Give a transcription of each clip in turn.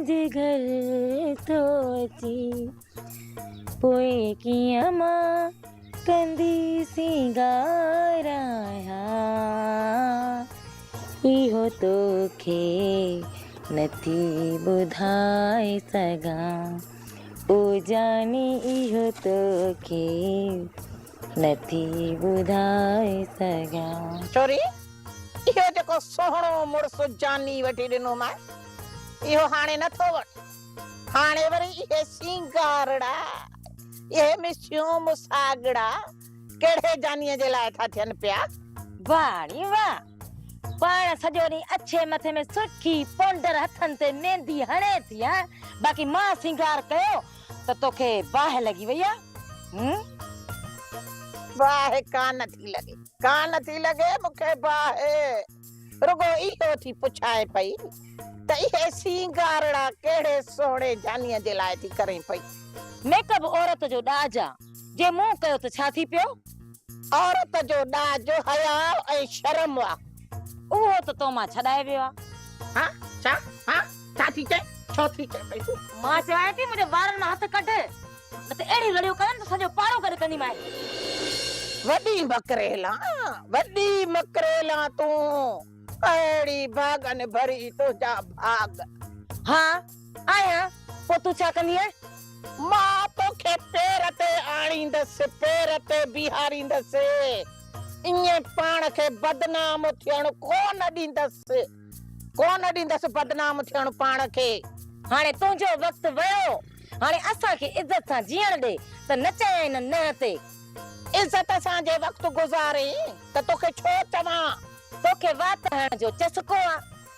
मुंहिंजे घर थो अची पोइ कीअं मां कंदी सिंगारायां इहो तोखे नथी ॿुधाए सघां ओ जानी इहो तोखे नथी ॿुधाए सघां। छोरी इहो जेको सोहणो मुड़ुस जानी वठी ॾिनो मां इहो हाणे नथो वठ हाणे वरी इहे सिंगारड़ा इहे मिसियूं मुसागड़ा कहिड़े जानीअ जे लाइ था थियनि पिया। वाड़ी वाह पाण सॼो ॾींहुं अच्छे मथे में सुठी पौंडर हथनि ते मेहंदी हणे थी बाक़ी मां सिंगार कयो त तोखे बाहि लॻी वई आहे। बाहि कान थी लॻे मूंखे बाहि रुगो इहो थी पुछाए पई त इहे सिंगारड़ा कहिड़े सोहणे जानीअ जे लाइ थी करें पई। मेकअप औरत जो ॾाज आहे जे मूं कयो त छा थी पियो। औरत जो ॾाज हया ऐं शर्म आहे उहो त तो मां छॾाए वियो आहे। हाँ छा थी चए छो थी चए पई तूं। मां चवां थी मुंहिंजे वारनि मां हथ कढ न त अहिड़ी लड़ियूं करनि त सॼो पाड़ो गॾु कंदी मां। वॾी मकरेला तूं अहिड़ी भागन भरी तुंहिंजा भाग। हाँ आहियां पोइ तूं छा कंदी आहे। मां तोखे पेर ते आणींदसि पेर ते बीहारींदसि इएं पाण खे बदनाम थियण कोन ॾींदसि बदनाम थियण पाण खे। हाणे तुंहिंजो वक़्तु वियो हाणे असांखे इज़त सां जीअण ॾे त नचाए न ते इज़त सां जे वक़्तु गुज़ारे त तोखे छो चवां। तोखे वात हणण जो चस्को आहे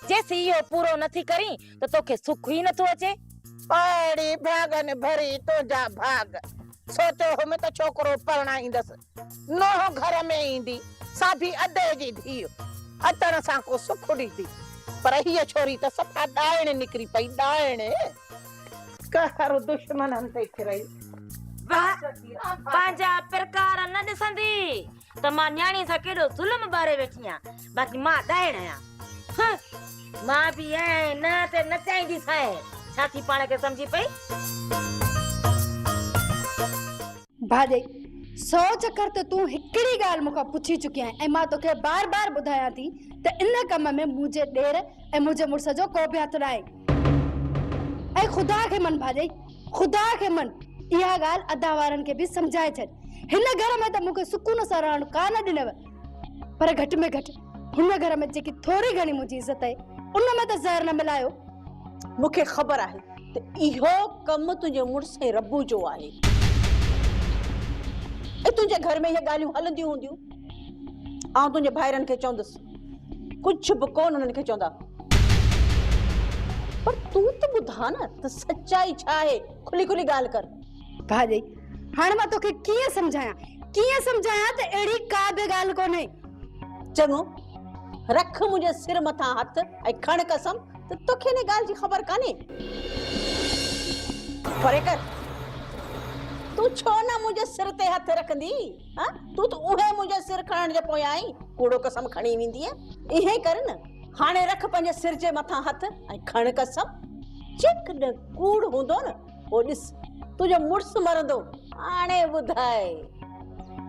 जेसी इहो पूरो नथी करी त तोखे सुख ई नथो अचे। अहिड़ी भागन भरी तुंहिंजा भाग सोचो हुम त छोकिरो परणाईंदसि नोह घर में ईंदी सा बि अधे जी धीउ अचण सां को सुख ॾींदी पर हीअ छोरी त सफ़ा ॾाइण निकिरी पई ॾाइण कहर दुश्मननि ते खिरई। पंहिंजा प्रकार न ॾिसंदी त मां न्याणी सां केॾो ज़ुल्म ॿारे वेठी आहियां बाक़ी मां ॾाइण आहियां। मां बि आहियां न ते नचाईंदी सां छा थी पाण खे समझी पई। भाॼई सौ चक्कर त तूं हिकिड़ी ॻाल्हि मूंखां पुछी चुकी आहीं ऐं मां तोखे बार बार ॿुधायां थी त इन कम में मुंहिंजे ॾेर ऐं मुंहिंजे मुड़ुस जो को बि हथु न आहे। ऐं ख़ुदा खे मन भाॼई ख़ुदा खे मन इहा ॻाल्हि अदा वारनि खे बि सम्झाए छॾ। हिन घर में त मूंखे सुकून सां रहण कान ॾिनव पर घटि में घटि हुन घर में जेकी थोरी घणी मुंहिंजी इज़त आहे उन में त ज़हर न मिलायो। मूंखे ख़बर आहे त इहो कमु तुंहिंजे मुड़ुस ऐं रब्बू जो आहे ऐं तुंहिंजे घर में इहे ॻाल्हियूं हलंदियूं हूंदियूं आउं तुंहिंजे भाइरनि खे चवंदसि कुझु बि कोन उन्हनि खे चवंदा पर तूं त ॿुधा न त सच्चाई छा आहे खुली खुली ॻाल्हि कर। भाॼई हाणे मां तोखे कीअं सम्झायां त अहिड़ी का बि ॻाल्हि कोन्हे। चङो रख मुंहिंजे सिर मथां हथ ऐं खण कसम त तोखे हिन ॻाल्हि जी ख़बर कान्हे। परे कर तूं छो न मुंहिंजे सिर ते हथ रखंदी तूं त उहे मुंहिंजे सिर खणण जे पोयां आई कूड़ो कसम खणी वेंदी इहे कर न हाणे रख पंहिंजे सिर जे मथां हथ ऐं खण कसम जेकॾहिं कूड़ हूंदो न पोइ ॾिस तुंहिंजो मुड़ुसु मरंदो हाणे ॿुधाए।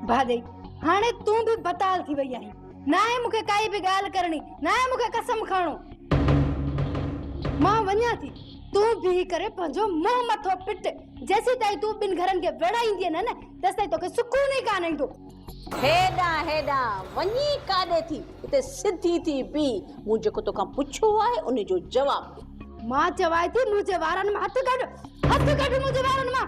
भाॼई हाणे तूं बि बताल थी वई आहीं न आहे मूंखे काई बि ॻाल्हि करणी न आहे मूंखे कसम खणो। मां वञा थी तूं बीही करे पंहिंजो मुंहुं मथो पिट जेसी ताईं तूं ॿिनि घरनि खे विड़ाईंदीअ न तेसि ताईं तोखे सुकून ई कान ईंदो। हेॾां वञी काॾे थी हिते सिधी थी बीह मूं जेको तोखां पुछियो आहे उन जो जवाबु मां चवां थी मुंहिंजे वारनि मां हथ कढ मुंहिंजे वारनि मां।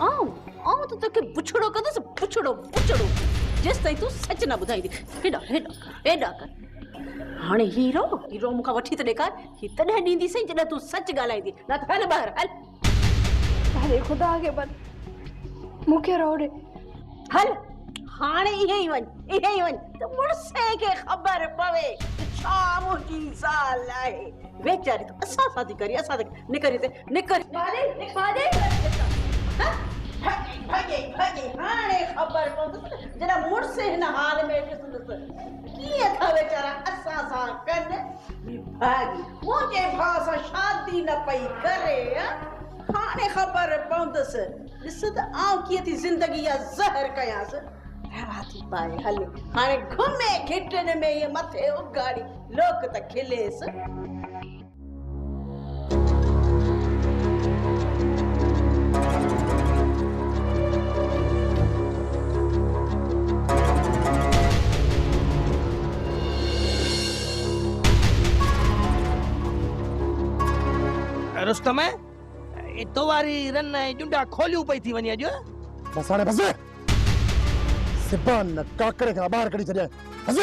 आऊं त तोखे पुछड़ो कंदसि पुछड़ो जेसि ताईं तूं सच न ॿुधाईंदी। हेॾा कर हाणे हीरो मूंखां वठी त ॾेखार ही तॾहिं ॾींदी सही जॾहिं तूं सच ॻाल्हाईंदी न त हल ॿाहिरि हल। अरे ख़ुदा खे बन मूंखे रोड़े हल हाणे इहे ई वञ त मुड़ुस खे ख़बर पवे छा मुंहिंजी ज़ाल आहे वेचारी त असां सां थी करी निकर भागे हाणे ख़बर पवंदसि जॾहिं मुड़ुस हिन हाल में ॾिसंदसि कीअं था वेचारा असां सां कनि भागी मुझे भाउ सां शादी न पई करे हाणे ख़बर पवंदसि ॾिस त आउं कीअं थी ज़िंदगी जा ज़हर कयांसि रवा थी पाए हले हाणे घुमे घिटनि में ये मथे उगाड़ी लोक त खिलेसि रुस्तम इतो वारी रन जुंडा खोलियूं पई थी वञे अॼु बस हाणे बस सिबान न काकड़े खां ॿाहिरि कढी छॾिया बस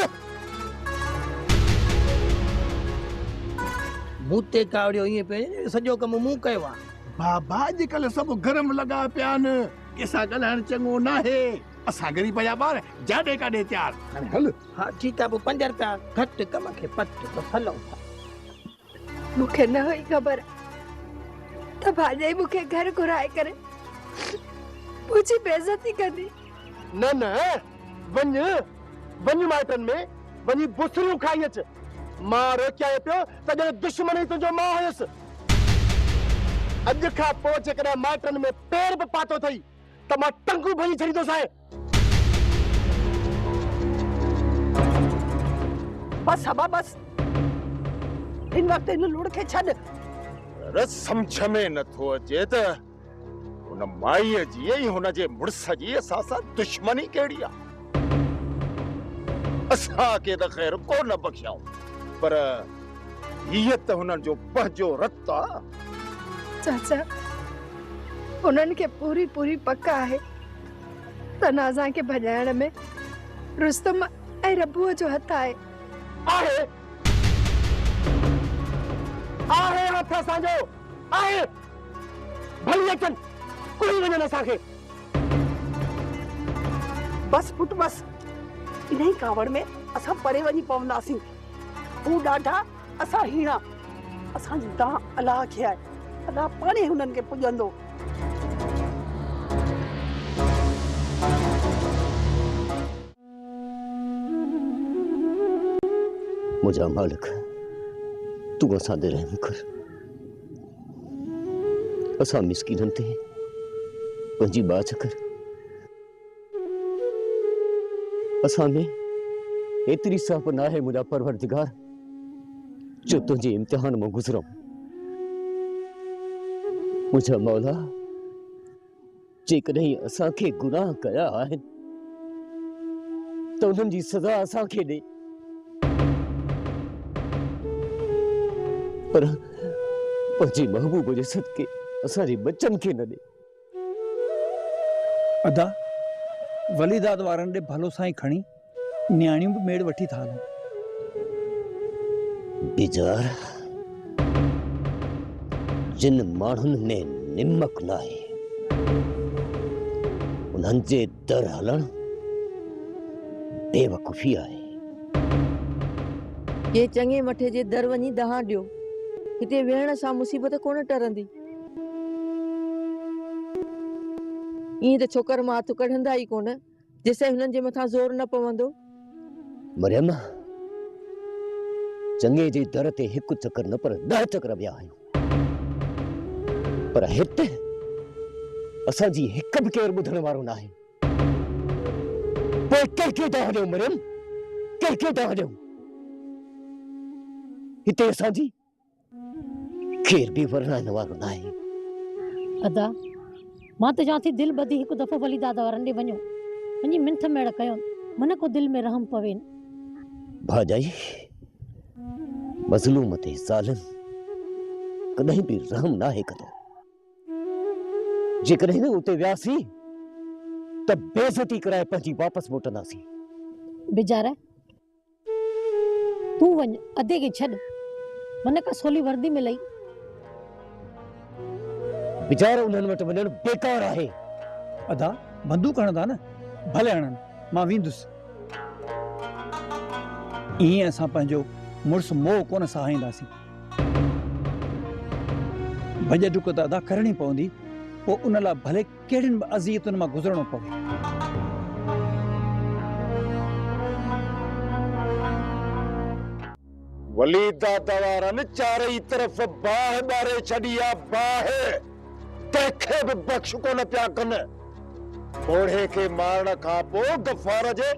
मूते कावड़ियो ईअं पियो सॼो कमु मूं कयो आहे बाबा अॼुकल्ह सभु गरम लॻा पिया आहिनि कंहिंसां ॻाल्हाइण चङो न आहे असां ग़रीब जा ॿार जाॾे काॾे तयार हाणे हल हा ठीकु आहे पोइ 5 रुपया घटि कम खे पट त हलूं था मूंखे न हुई ख़बर त भाॼाई मूंखे घर घुराए करे मुंहिंजी बेइज़ती कंदी न न वञ वञ माइटनि में वञी बुसरियूं खाई अच मां रोकियां पियो त ॼण दुश्मन ई तुंहिंजो मां हुयुसि अॼु खां पोइ जेकॾहिं माइटनि में पेर बि पातो अथई त मां टंगू भञी छॾींदुसि आहे बस हबा बस इन वक्त इन लुड़ खे छॾ अरे सम्झ में नथो अचे त हुन माईअ जी ऐं हुन जे मुड़स जी असां सां दुश्मनी कहिड़ी आहे असांखे त ख़ैर को न बख़्शियाऊं पर हीअ त हुननि जो पंहिंजो रत आहे चाचा उन्हनि खे पूरी पूरी पक आहे त नाज़ा खे भॼाइण में रुस्तम ऐं रबूअ जो हथ आहे आहे आहे हथ असांजो आहे भली अचनि कोई वञनि असांखे बस पुट बस इन ही कावड़ में असां परे वञी पवंदासीं हू ॾाढा असां हीणा असांजी दां अलाह खे आहे अलाह पाणे हुननि खे पुॼंदो मुझा मालिक तू असां दे रहम कर असां मिस्कीनन ते पंहिंजी बाच कर असां में एतिरी साफ़ ना है मुझा परवरदिगार जो तुझे इम्तिहान में गुजरूं मुझा मौला जेकॾहिं असां खे गुनाह कया आहिनि त उन्हनि जी सज़ा असां खे ॾे पर पंहिंजे महबूब जे सदके असांजे बच्चन खे न ॾे अदा वलीदाद वारनि ॾे भलो सां ई खणी न्याणियूं बि मेड़ वठी था हलूं बेजार जिन माण्हुनि में निमक न आहे उन्हनि जे दर हलण बेवकूफ़ी आहे के चङे मठे जे दर वञी दहा ॾियो हिते वेहण सां मुसीबत कोन टरंदी ईअं त छोकर मां हथ कढंदा ई कोन जेसिताईं हुननि जे मथां ज़ोर न पवंदो मरियम चङे जे दर ते हिकु चकर न पर 10 चकर विया आहियूं पर हिते असांजी हिकु बि केरु ॿुधण वारो न आहे पोइ कंहिंखे था हलियो मरियम कंहिंखे था हलियो हिते असांजी केर बि वरणाइण वारो न आहे अदा मां त चवां थी दिलि ॿधी हिकु दफ़ो वली दादा वारनि ॾे वञो वञी मिंथ मेड़ कयो मन को दिलि में रहम पवे भाॼाई मज़लूम ते ज़ालिम कॾहिं बि रहम न आहे कंदो जेकॾहिं न उते वियासीं त बेइज़ती कराए पंहिंजी वापसि मोटंदासीं बेचारा तूं वञ अधे खे छॾ मन का सोली वर्दी में लई वीचार उन्हनि वटि वञणु बेकार आहे अदा बंदूक हणंदा न भले हणनि मां वेंदुसि ईअं असां पंहिंजो मुड़ुसु मोह कोन सहाईंदासीं भॼ डुक त अदा करणी पवंदी पोइ उन लाइ भले कहिड़ियुनि बि अज़ियतुनि मां गुज़रणो पवे वलीदा दवारन चारई तरफ बाह बारे छड़िया बाह तंहिंखे बि बख्श कोन पिया कनि। ओढ़े के मारण खां पोइ गफ़ार जे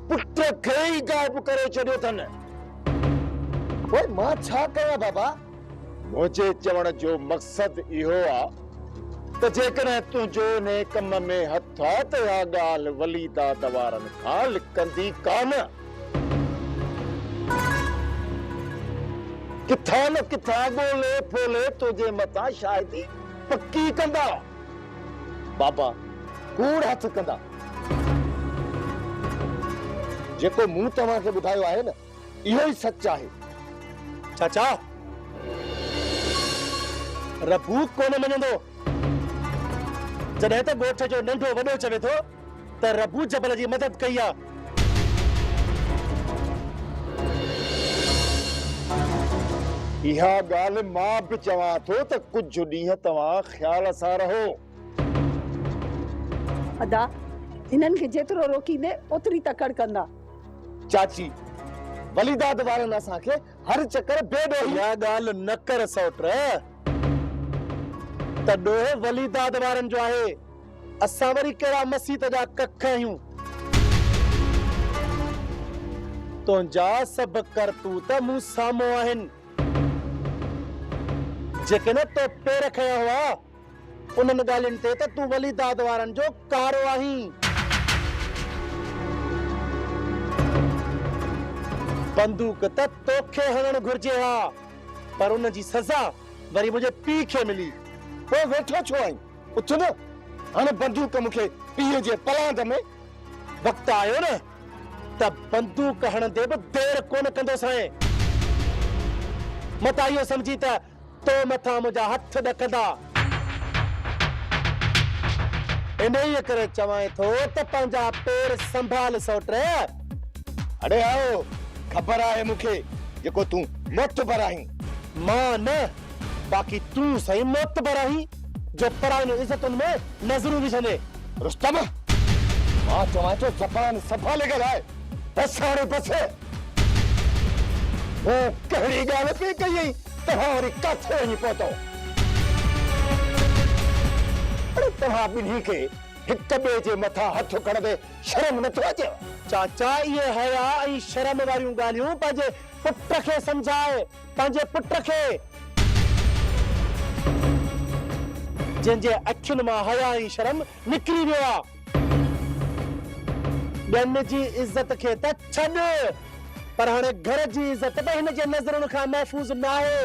पुट खे ई गाइब करे छॾियो अथनि। ओए मां छा कयां बाबा? मुंहिंजे चवण जो मक़सदु इहो आहे त जेकॾहिं तुंहिंजो ने कम में हथ आहे त इहा ॻाल्हि वलीदा दवारनि खां लिकंदी कान। किथां न किथां ॻोल्हे फोले तुंहिंजे मथां शायदि पक्की कंदा। बाबा कूड़ हथ कंदा। जेको मूं तव्हांखे ॿुधायो आहे न इहो ई सच आहे। चाचा रबू कोन मञंदो। जॾहिं त ॻोठ जो नंढो वॾो चवे थो त रबू जबल जी मदद कई आहे। इहा ॻाल्हि मां बि चवां थो त कुझु ॾींहं तव्हां ख़्याल सां रहो। अदा हिननि खे जेतिरो रोकींदे ओतिरी तकड़ कंदा। चाची वलीदा दवारनि असांखे हर चक्कर बेॾोही। इहा ॻाल्हि न कर सौट। त ॾोह वलीदा दवारनि जो आहे। असां वरी कहिड़ा मसीत जा कख आहियूं। तुंहिंजा सभु करतूत मूं साम्हूं आहिनि। जेके न तो पेर खया हुआ उन्हनि ॻाल्हियुनि ते त तूं वलीदा दवारनि जो कारो आहीं। बंदूक त तोखे हणणु घुर्जे हा पर उन जी सज़ा वरी मुंहिंजे पीउ खे मिली। पोइ वेठो छो आहीं? उथ न। हाणे बंदूक मूंखे पीउ जे पलांद में। वक़्तु आयो न त बंदूक हणंदे बि देर कोन कंदोसीं। मता इहो सम्झी त तो मथां मुंहिंजा हथ ॾकंदा। इन ई करे चवां थो त पंहिंजा पेर संभाल सौट। अड़े आओ ख़बर आहे मूंखे जेको तूं मोतबर आहीं। मां न बाक़ी तूं सही मोतबर आहीं जो परायूं इज़तुनि में नज़रूं विझंदे। रुस्तम मां चवां थो ज़बान संभाले ॻाल्हाए। बस हाणे बस। वो कहिड़ी ॻाल्हि पई कई तव्हां वरी किथे वञी पहुतो? अड़े तव्हां ॿिन्ही खे हिक ॿिए जे मथां हथ खणंदे शर्म नथो अचेव? चाचा इहे हया ऐं शर्म वारियूं ॻाल्हियूं पंहिंजे पुट खे सम्झाए। पंहिंजे पुट खे जंहिंजे अखियुनि मां हया ऐं शर्म निकिरी वियो आहे। ॿियनि जी इज़त खे त छॾ पर हाणे घर जी इज़त बि हिन जे नज़रुनि खां महफ़ूज़ न आहे।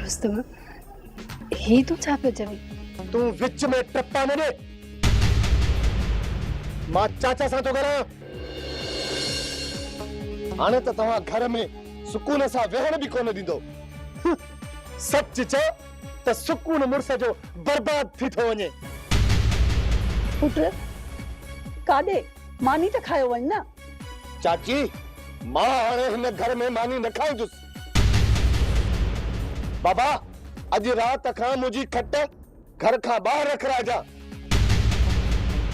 रुस्तम ही तूं छा पियो चवीं? तूं विच में टप्पा न ॾे। मां चाचा सां थो ॻाल्हायां। हाणे त तव्हां घर में सुकून सां वेहण बि कोन ॾींदो। सच चओ त सुकून मुड़स जो बर्बाद थी थो वञे। पुट काॾे मानी त खायो वञ न। चाची मां हाणे हिन घर में मानी न खाईंदुसि। बाबा अॼु राति खां मुंहिंजी खट घर खां ॿाहिरि रखराइजां।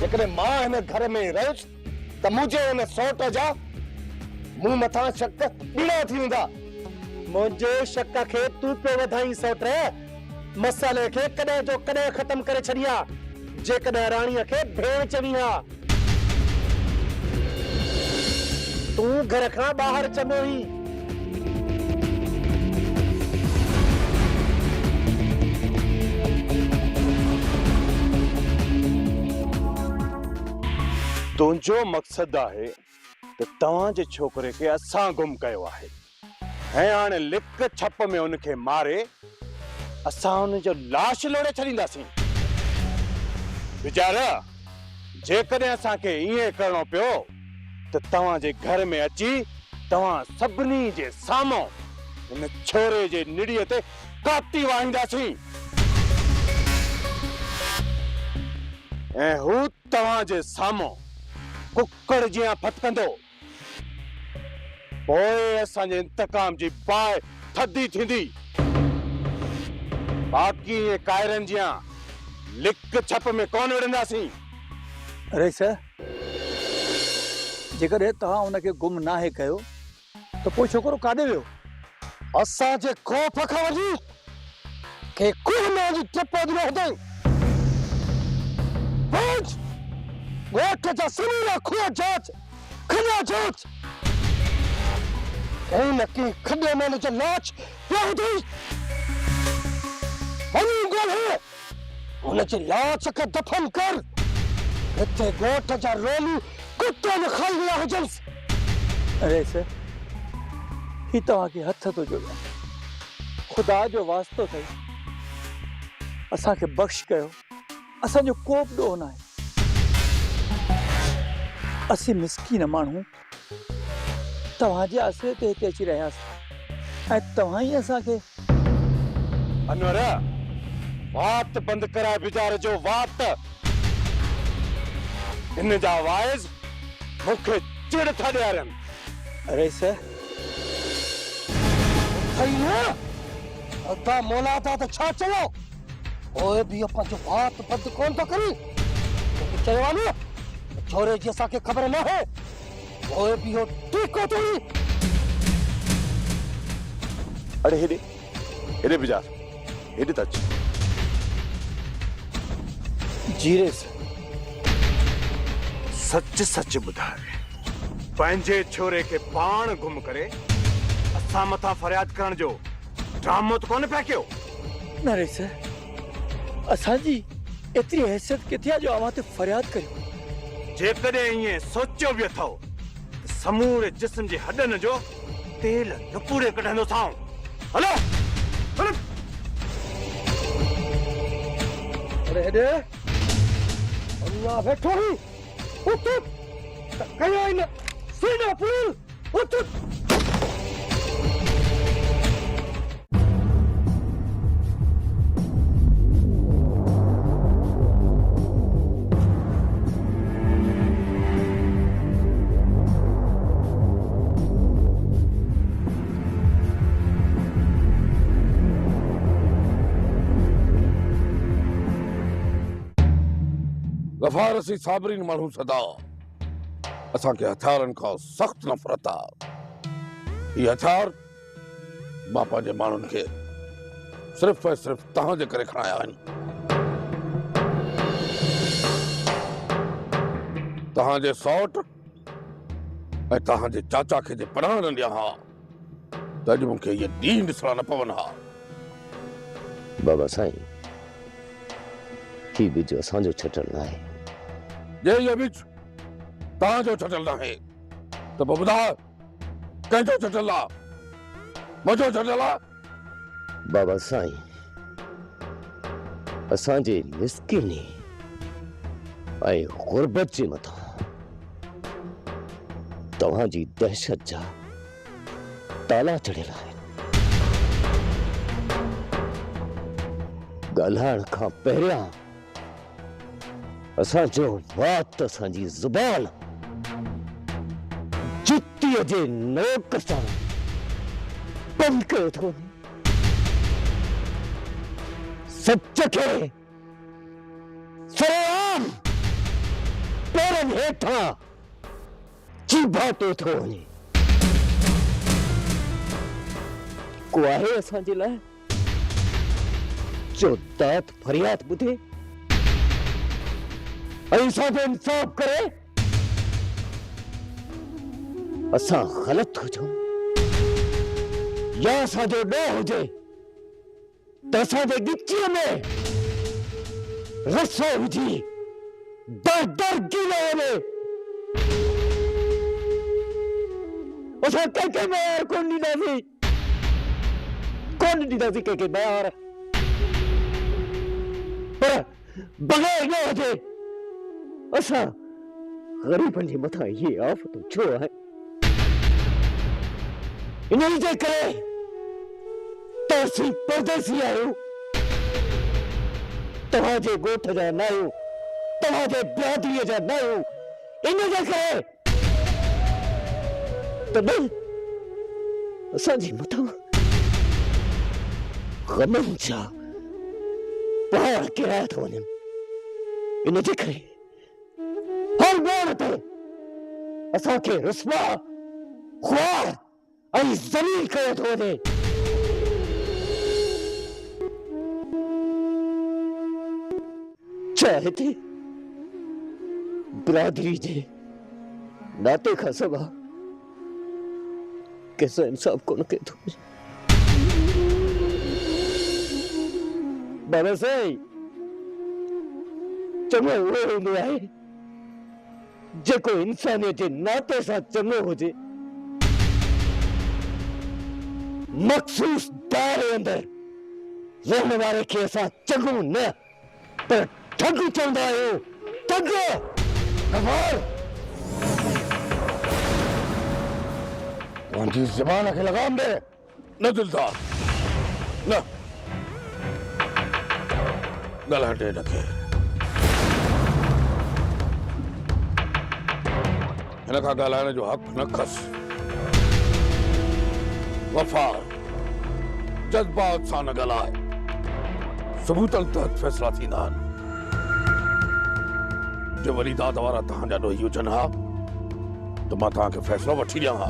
जेकॾहिं मां हिन घर में रहुसि त मुंहिंजे हिन सौट जा मूं मथां शक ॿीणा थी वेंदा। मुंहिंजे शक खे तूं पियो वधाई सौट। मसाले खे कॾहिं जो कॾहिं ख़तम करे छॾिया जेकॾहिं राणीअ खे भेण चवी हा। तूं घर खां ॿाहिरि चङो ई। तुंहिंजो मक़सदु आहे त तव्हां जे छोकिरे खे असां गुम कयो आहे ऐं हाणे लिक छप में उनखे मारे असां उनजो लाश लोड़े छॾींदासीं। वीचारा जेकॾहिं असांखे ईअं करणो पियो त तव्हां जे घर में अची तव्हां सभिनी जे साम्हूं उन छोरे जे निड़ीअ ते काती वाहींदासीं ऐं हू तव्हां जे साम्हूं कुकड़ जीअं फटकंदो। पोइ असांजे इंतकाम जी बाहि थधी थींदी। बाक़ी कायरनि जियां लिक छप में कोन विढ़ंदासीं। अरे सर जेकॾहिं तव्हां उनखे गुम नाहे कयो त पोइ छोकिरो काॾे वियो? असांजे खौफ खां वठी के कुहना जी टिप ॾिनो अथई। ॻोठ जा समूरा खूह जांच, खॾा जांच, कहीं न कहीं खॾे में हुनजो लाश पियो अथई। वञी ॻोल्हे हुनजे लाश खे दफ़न कर। हिते ॻोठ जा रोलियूं कुते न खाई विया हुजनिसि। अरे सर, ही तव्हांखे हथ थो जोड़ियां, ख़ुदा जो वास्तो अथई, असांखे बख़्श कयो, असांजो को बि ॾोह न आहे। असीं मिसकीन माण्हू तव्हांजे आसरे ते हिते अची रहियासीं ऐं तव्हां ई असांखे। अनवर, वात बंदि कराए वीचारे जो वात। इन जा वाइज़ मूंखे चिड़ था ॾियारनि। अरे सर, सही न अदा मौलादा त छा चयो? ओए बि पंहिंजो वात बंदि कोन थो करी। चयो आहे न छोरे जी असांखे ख़बर न आहे। ओए बि हो टीको थोड़ी। अरे हेॾे वीचार, हेॾे त अच। जीरे सर, सच सच ॿुधाए, पंहिंजे छोरे खे पाण गुम करे असां मथां फरियाद करण जो ड्रामो त कोन पिया कयो? न रे सर, असांजी एतिरी हैसियत किथे आहे जो अव्हां ते फरियाद करियो? जेकॾहिं ईअं सोचियो बि अथव त समूरे जिस्म जे हॾनि जो तेल नपूड़े कढंदो थाऊं। हलो हलो। अरे हेॾे अल्लाह वेठो ही उठ कयो इन सीना पुल उठ। गफ़ारसी साबरीन माण्हू सदा असांखे हथियारनि खां सख़्त नफ़रत आहे। ये हथियार मां पंहिंजे माण्हुनि खे सिर्फ़ ऐं सिर्फ़ तव्हांजे करे खणाया आहिनि। तव्हांजे सौट ऐं तव्हांजे चाचा खे जे पनाह न ॾियां हा त अॼु मूंखे इहे ॾींहं ॾिसणा न पवनि हा। बाबा साईं, ही बीज असांजो छटल न आहे। जे इहो बीज तव्हांजो छटल न आहे त पोइ ॿुधायो कंहिंजो छटल आहे? मुंहिंजो छटल आहे? बाबा साईं, असांजे मिसकिनी ऐं गुरबत जे मथां तव्हांजी दहशत जा ताला चढ़ियल आहिनि। ॻाल्हाइण खां पहिरियां असांजो वात, असांजी ज़ुबान जुत्तीअ जे नोक सां बंदि कयो थो वञे। सच खे सरेआम पेरनि हेठां चिबातो थो वञे। को आहे असांजे लाइ जो दात फरियाद ॿुधे ऐं असांजो इंसाफ़ करे? असां ग़लति हुजूं या असांजो ॾोह हुजे त असांजे गिचीअ में रसो विझी दर दर गिलो वञे। असां कंहिंखे ॿाहिरि कोन ॾींदासीं, कोन ॾींदासीं कंहिंखे ॿाहिरि। पर बग़ैर न हुजे असां ग़रीबनि जे मथां इहे आफ़तूं छो आहे? इन जे करे त असीं परदेसी आहियूं, तव्हांजे ॻोठ जा न आहियूं, तव्हांजे बिरादरीअ जा न आहियूं। इन जे करे तॾहिं असांजे मथां ग़मनि जा पहाड़ किराया थो वञनि। इन जे करे हर मोड़ ते असांखे रुस्वा ख्वार ऐं ज़लील कयो थो वञे। छा हिते बिरादरी जे नाते खां सवाइ कंहिंसां इंसाफ़ कोन कयो थो वञे? बाबा साईं, चङो उहो हूंदो आहे जेको इंसानियत जे नाते सां चङो हुजे। मखसूस दायरे अंदरि रहण वारे खे असां चङो न पर ठग चवंदा आहियूं। ठग तुंहिंजी ज़बान खे लगाम दे। न दिलदार, न ॻाल्हाए ॾे हिनखे। हिन खां ॻाल्हाइण जो हक़ न खस। वफ़ार, जज़्बात सां न ॻाल्हाए। सबूतनि तहत फ़ैसिला थींदा आहिनि। जे वरी दाद वारा तव्हांजा ॾोही हुजनि हा त मां तव्हांखे फ़ैसिलो वठी ॾियां हा,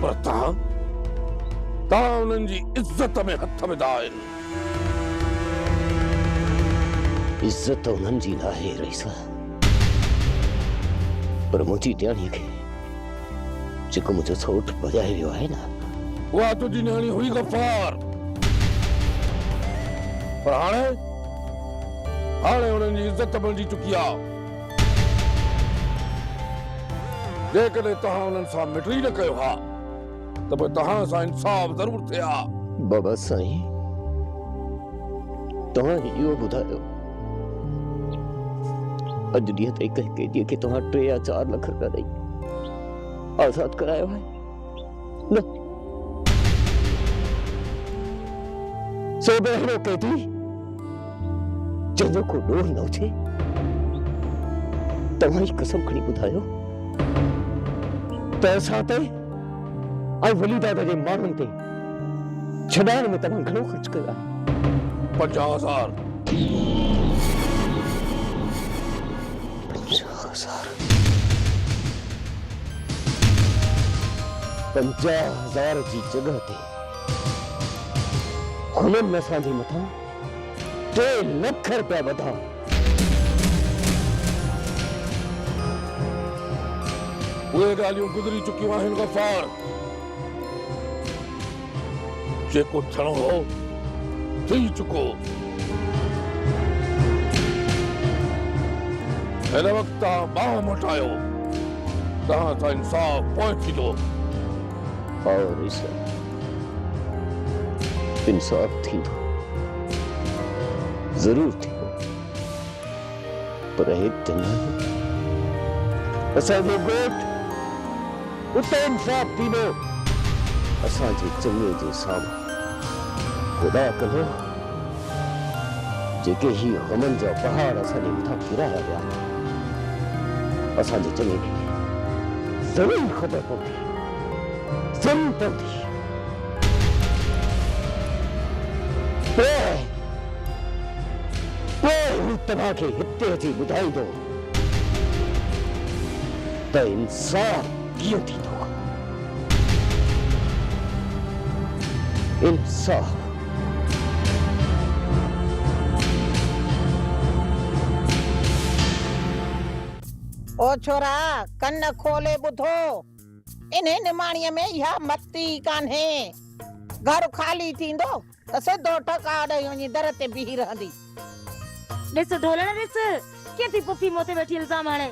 पर तव्हां उन्हनि जी इज़त में हथ विधा आहिनि। इज़त उन्हनि जी न आहे रईसा, पर मुंहिंजी न्याणीअ खे जेको मुंहिंजो सौट भॼाए वियो आहे न, उहा तुंहिंजी न्याणी हुई गफ़ार। पर हाणे उन्हनि जी इज़त बणिजी चुकी आहे। जेकॾहिं तव्हां उन्हनि सां मिटरी न कयो हा त पोइ तव्हां सां इंसाफ़ ज़रूर थिए हा। बाबा साईं, तव्हां इहो ॿुधायो, अॼु ॾींहं ताईं कंहिं कैदीअ खे तव्हां 3 या 4 लख रुपया ॾेई आज़ाद करायो आहे न? सो बहिरो कैदी जंहिंजो को ॾोह न हुजे, तव्हां ई कसम खणी ॿुधायो त असां ते ऐं वलीदाद जे माण्हुनि ते छॾाइण में तव्हां घणो ख़र्च कयो आहे? 50,000। 50,000 जी जगह ते हुननि असांजे मथां 3 लख रुपया वधा। उहे ॻाल्हियूं गुज़री चुकियूं आहिनि गफ़ार। जेको थियणो हो थी चुको। हिन वक़्तु तव्हां बाहि मोटायो, तव्हां सां इंसाफ़ पोइ थींदो। और इंसाफ़ थींदो, ज़रूर थींदो, पर हिते न। असांजो ॻोठ उते इंसाफ़ थींदो। असांजे चङे जे साम्हूं ख़ुदा कंदो जेके ही गमनि जा पहाड़ असांजे मथां किराया विया, असांजे चङे खे ज़रूर ख़बर पवंदी, ज़रूर पवंदी। पोइ तव्हांखे हिते अची ॿुधाईंदो त इंसाफ़ कीअं थींदो। इंसाफ़ ओ छोरा, कन खोले ॿुधो। इन्हे निमाणीअ में इहा मती कान्हे। घर खाली थींदो त सिधो टका ॾेई वञी दर ते बीही रहंदी। ॾिस ढोलण, ॾिस कीअं थी पुफी मूं ते वेठी इल्ज़ाम हाणे।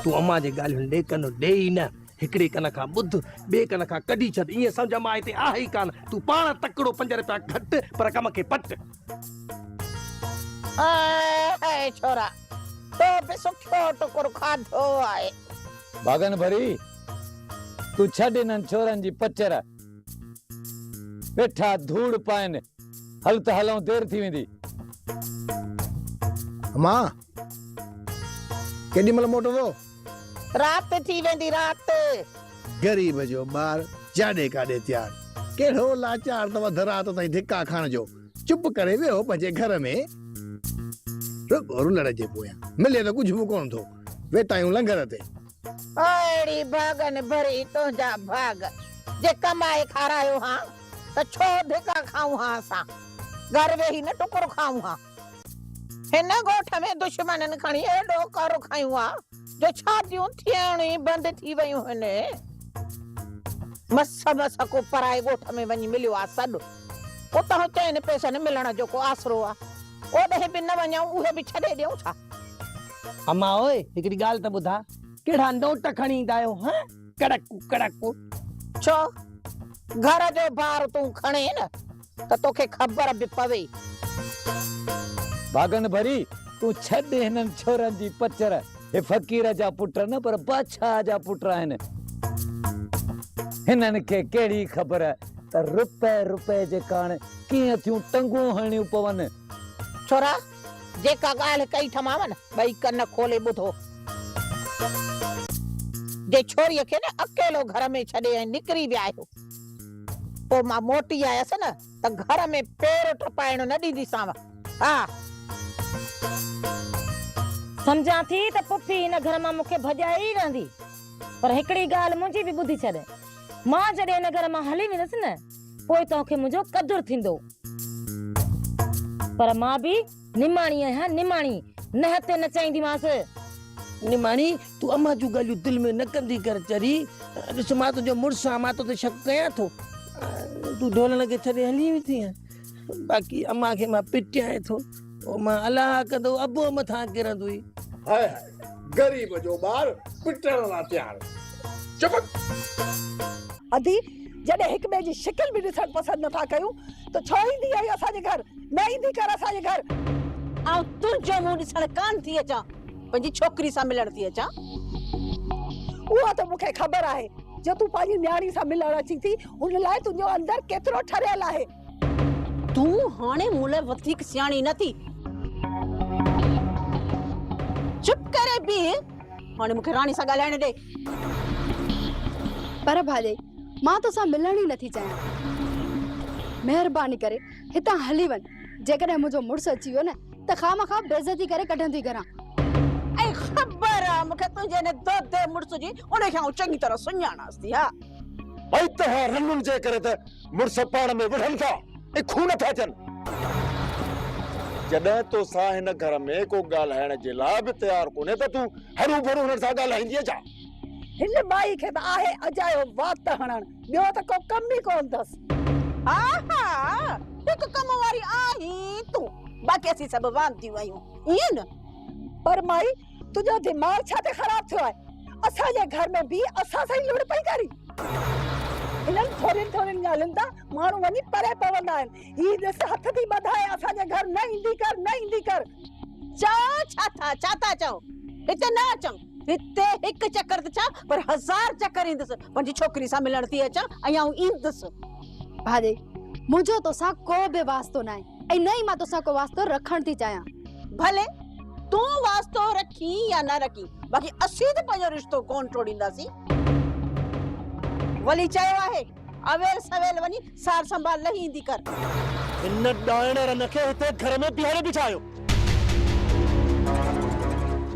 तूं अम्मा जे ॻाल्हियुनि ॾे कन ॾे ई न। हिकिड़े कन खां ॿुध, ॿिए कन खां कढी छॾ। ईअं सम्झ मां हिते आहे ई कान। तूं पाण तकिड़ो 5 रुपया घटि, पर कम खे पट। ऐ छोरा, तो बि सुठो टुकुर खाधो आहे। बागन भरी, तू छॾ इन्हनि छोरनि जी पचर। वेठा धूड़ पाइनि। हल त हलूं, देरि थी वेंदी। मां केॾी महिल मोटंदो? राति थी वेंदी, राति। गरीब जो ॿार जाॾे काॾे तयार। कहिड़ो लाचार अथव राति ताईं धिका खाइण जो। चुप करे वियो पंहिंजे घर में। रुलड़ जे पोयां मिले तो कुछ भी कोन थो वेता आहियूं लंगर ते अड़ी भागन भरी तुंहिंजा भाग जे कमाए खारायो हां त छो धिका खाऊं हां असां घर वेही न टुकुर खाऊं हां हिन ॻोठ में दुश्मननि खणी एॾो कर खायूं हां जो शादियूं थियण ई बंदि थी वयूं आहिनि मस को पराए ॻोठ में वञी मिलियो आहे सॾु उतां चइनि पैसनि मिलण जो को आसरो आहे ओॾे बि न वञूं उहे बि छॾे ॾियूं छा अम्मा ओए हिकिड़ी ॻाल्हि त ॿुधा कहिड़ा नोट खणी ईंदा आहियो हाँ कड़क कड़क छो घर जो भार तूं खणे न त तोखे ख़बर बि पवे भागन भरी तू छॾ हिननि छोरनि जी पचर हे फ़कीर जा पुट न पर बादशाह जा पुट आहिनि हिननि खे कहिड़ी ख़बर त रुपए जे कारण कीअं थियूं टंगूं हणियूं पवनि छोरा जेका ॻाल्हि कई थमाव न ॿई कन खोले ॿुधो जे छोरीअ खे न अकेलो घर में छॾे ऐं निकिरी विया आहियो पोइ मां मोटी आयसि न त घर में पेर टपाइण न ॾींदीसांव हा सम्झां थी त पुफी हिन घर मां मूंखे भॼाई रहंदी पर हिकिड़ी ॻाल्हि मुंहिंजी बि ॿुधी छॾ मां जॾहिं हिन घर मां हली वेंदसि न पोइ तोखे मुंहिंजो कदुरु थींदो पर मां बि निमाणी आहियां निमाणी न हते न चाहींदीमांसि निमाणी तू अम्मा जूं ॻाल्हियूं दिलि में न कंदी कर चरी ॾिस मां तुंहिंजो मुड़ुसु आहियां मां तो ते शक कयां थो तू ढोलण खे छॾे हली वेंदी आहीं बाक़ी अम्मा खे मां पिटियां थो ओ मां अलाह कंदो अबो मथां किरंदुई हाय हाय गरीब जो ॿार पिटण लाइ तयार चुप अदी जॾहिं हिक ॿिए जी शिकिल बि ॾिसण पसंदि नथा कयूं त छो ईंदी आई असांजे घर न ईंदी कर असांजे घर ऐं तुंहिंजो मुंहुं ॾिसण कान थी अचां पंहिंजी छोकिरी सां मिलण थी अचां उहा त मूंखे ख़बर आहे जो तूं पंहिंजी न्याणी सां मिलण अची थी उन लाइ तुंहिंजो अंदर केतिरो ठरियल आहे तूं हाणे मूं लाइ वधीक सियाणी न थी चुप करे बि हाणे मूंखे राणी सां ॻाल्हाइण ॾे पर भाॼई मां तोसां मिलण ई नथी चाहियां महिरबानी करे हितां हली वञ जेकॾहिं मुंहिंजो मुड़ुसु अची वियो न त खामखा बेइज़ती करे कढंदी करां ऐं ख़बर आहे मूंखे तुंहिंजे हिन दोदे मुड़ुस जी उनखे आउं चङी तरह सुञाणांसि थी हा भाई तव्हां रनुनि जे करे त मुड़ुस पाण में विढ़नि था ऐं खून था अचनि जॾहिं तोसां हिन घर में को ॻाल्हाइण जे लाइ बि तयारु कोन्हे त तूं हरू भरू हुननि सां ॻाल्हाईंदीअ छा हिन बाई खे त आहे अजायो वात हणण ॿियो त को कम ई कोन अथसि हा हा हिकु कम वारी आहीं तूं बाक़ी असीं सभु वांदियूं आहियूं ईअं न पर माई तुंहिंजो दिमाग़ छा ते ख़राब थियो आहे असांजे घर में बि असां सां ई लुड़ पई करी इन्हनि थोरियुनि ॻाल्हियुनि तां माण्हू वञी परे पवंदा आहिनि ही ॾिस हथ थी ॿधाए असांजे घर न ईंदी कर छा था चओ हिते न अचूं हिते हिकु चक्कर त छा पर 1000 चक्कर ईंदसि पंहिंजी छोकिरी सां मिलण थी अचां ऐं आउं ईंदसि भाॼई मुंहिंजो तोसां को बि वास्तो न आहे ऐं न ई मां तोसां को वास्तो रखण थी चाहियां भले तूं वास्तो रखी या न रखी बाक़ी असीं त पंहिंजो रिश्तो कोन टोड़ींदासीं वली चयो आहे अवेल सवेल वञी सार संभाल लही ईंदी कर इन ॾाइण रन खे हिते घर में बीहारे बिठायो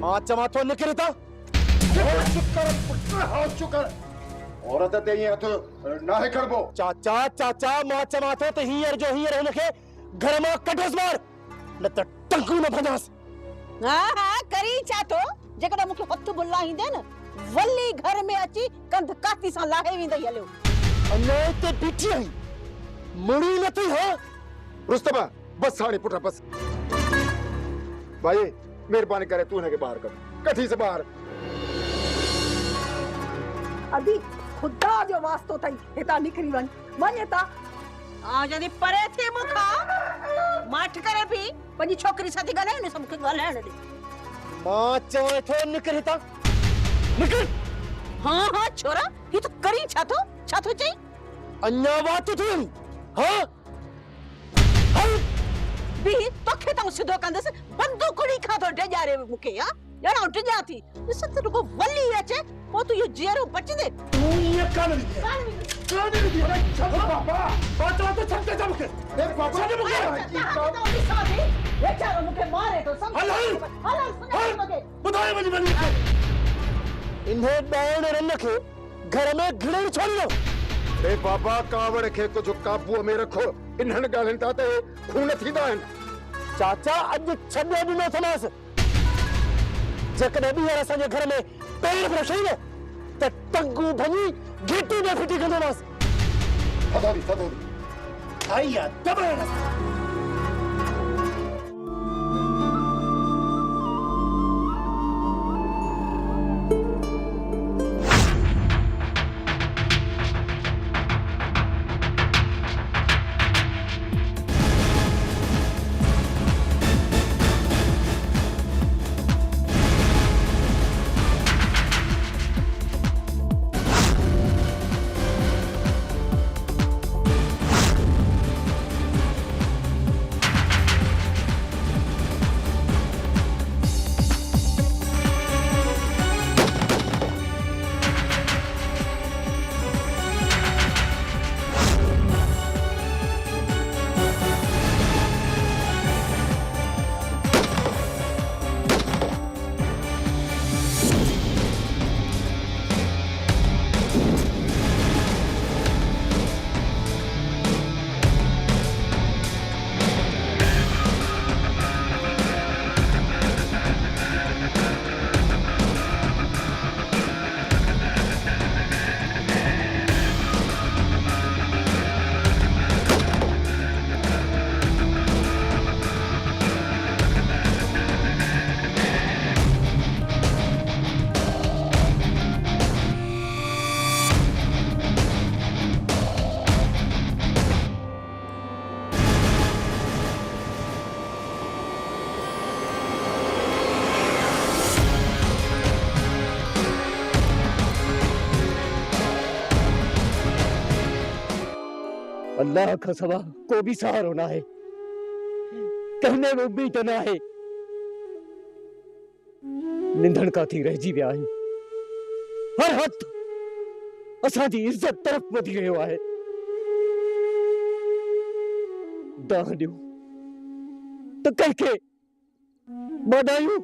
मां चवां थो निकिर था औरत ते ईअं हथ नाहे खणबो चाचा मां चवां थो त हींअर जो हींअर हिनखे घर मां कढोसि ॿाहिरि न त टंगू न भञासि हा करी छा थो जेकॾहिं मूंखे हथ बुलाईंदे न वली घर में अची कंध काती सां लाहे वेंदई हलियो अञा हिते बीठी आई मुड़ी न थी हा रुस्तमा बस हाणे पुट बस भाई महिरबानी करे तू हिनखे ॿाहिरि कढ कढी से ॿाहिरि अदी खुदा जो वास्तो अथई हितां निकिरी वञ हितां जॾहिं परे थी मूंखां माठ करे बि पंहिंजी छोकिरी सां थी ॻाल्हाए न मूंखे ॻाल्हाइण ॾे मां चवां थो निकिर हितां निकिर हा छोरा ही तो करी छा थो चई अञा वात थी हा बि तोखे त सिधो कंदसि बंदूकड़ी खां तो डेजारे मूंखे हा ॼणो डिॼा थी ॾिस त रुगो वली अचे पोइ तूं इहो जीअरो बचंदे तूं ये कान दी अरे छो पापा बात तो छक्के जम के ए पापा ने मुके वेचारो मूंखे मारे थो हल हल ॿुधाए वञी वञी इन्हें ॾाइण रन खे घर में घिड़े छोड़ियो। ए बाबा कावड़ के कुछ काबू में रखो इन्हन गालन ता ते खून थींदा आहिनि। चाचा अॼु छॾे ॾिनो थमास जेकॾहिं ॿीहर असांजे घर में पैर बि रखई न त टंगू भञी घिटी में फिटी कंदोमांसि। थदोरी आई या दबाण अल्लाह का सवा को भी सहारो ना है, कहने में भी तो ना है। निंदन का थी रहिजी विया आहियूं। हर हथ असांजी इज्जत तरफ वधी रहियो आहे। दाह ॾियो त कंहिंखे मनायूं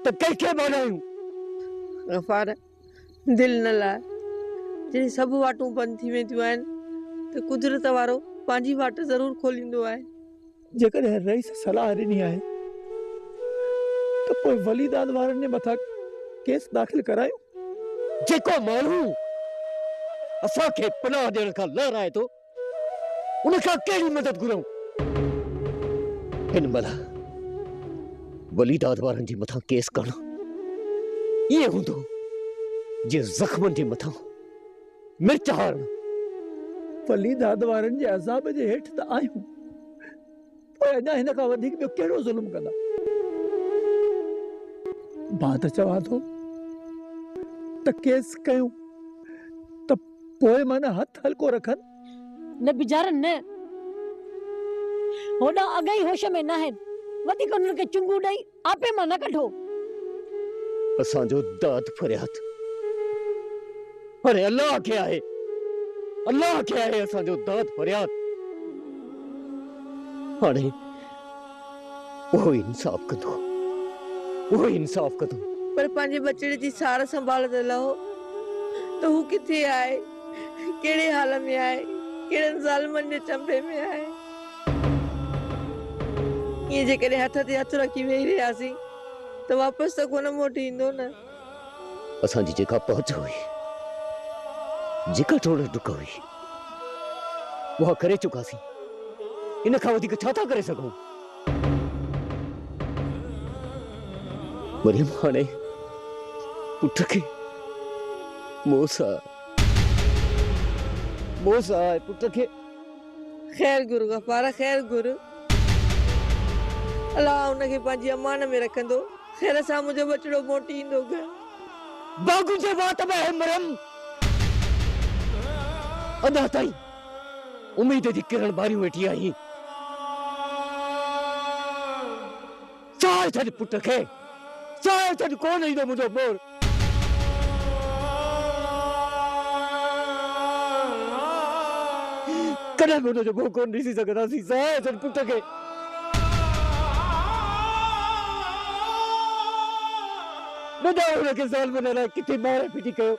त कंहिंखे मनायूं। गफ़ार दिल न लाए जॾहिं सभु वाटूं बंदि थी वेंदियूं आहिनि त कुदरत वारो पंहिंजी वाट ज़रूर खोलींदो आहे। जेकॾहिं रईस सलाह ॾिनी आहे त पोइ वलीदाद वारनि जे मथां केस दाख़िल करायो। जेको माण्हू असांखे पनाह ॾियण खां लहराए थो उन खां कहिड़ी मदद घुरूं। हिन महिल वलीदाद वारनि जे मथां केस करणु ईअं हूंदो जीअं ज़ख़्मनि जे मथां मिर्च हारणु। वलीदाद वारनि जे अज़ाब जे हेठि त आहियूं, पोइ अञा हिन खां वधीक ॿियो कहिड़ो ज़ुल्म कंदा। मां त चवां थो त केस कयूं त पोइ माना हथ हल्को रखनि। न बिचारनि न होॾा अॻई होश में न आहिनि, वधीक उन्हनि खे चुंगू ॾेई आपे मां न कढो। असांजो दाद फरियाद अरे अल्लाह खे आहे, अल्लाह खे आहे असांजो दाद फरियाद। हाणे उहो इंसाफ़ कंदो, उहो इंसाफ़ कंदो। पर पंहिंजे बचड़े जी सार संभालंदे लहो त हू किथे आहे, कहिड़े हाल में आहे, कहिड़नि ज़ालिमनि जे चंबे में आहे। ईअं जेकॾहिं हथ ते हथ रखी वेही रहियासीं त वापसि त कोन मोटी ईंदो न। असांजी जेका पहुच हुई, जेका टोड़ डुक हुई, उहा करे चुकासीं। इन खां वधीक छा था करे सघूं? मरियम हाणे पुट खे मोसा आहे पुट खे। ख़ैर गुरु गफ़ार, ख़ैर गुरु। अलाह उनखे पंहिंजी अमान में रखंदो। ख़ैर सां मुंहिंजो बचड़ो मोटी ईंदो घर। बागु जे बात में है मरियम। अञा ताईं उम्मीद जी किरण बारियूं वेठी आई। चाहे छॾ पुट खे, चाहे छॾ कोन ईंदो मुंहिंजो मोर। कॾहिं बि हुनजो मुंहुं कोन ॾिसी सघंदासीं। चाहे छॾ पुट खे। ॿुधायो हुनखे ज़ालिमनि लाइ किथे मारे पीटी कयो।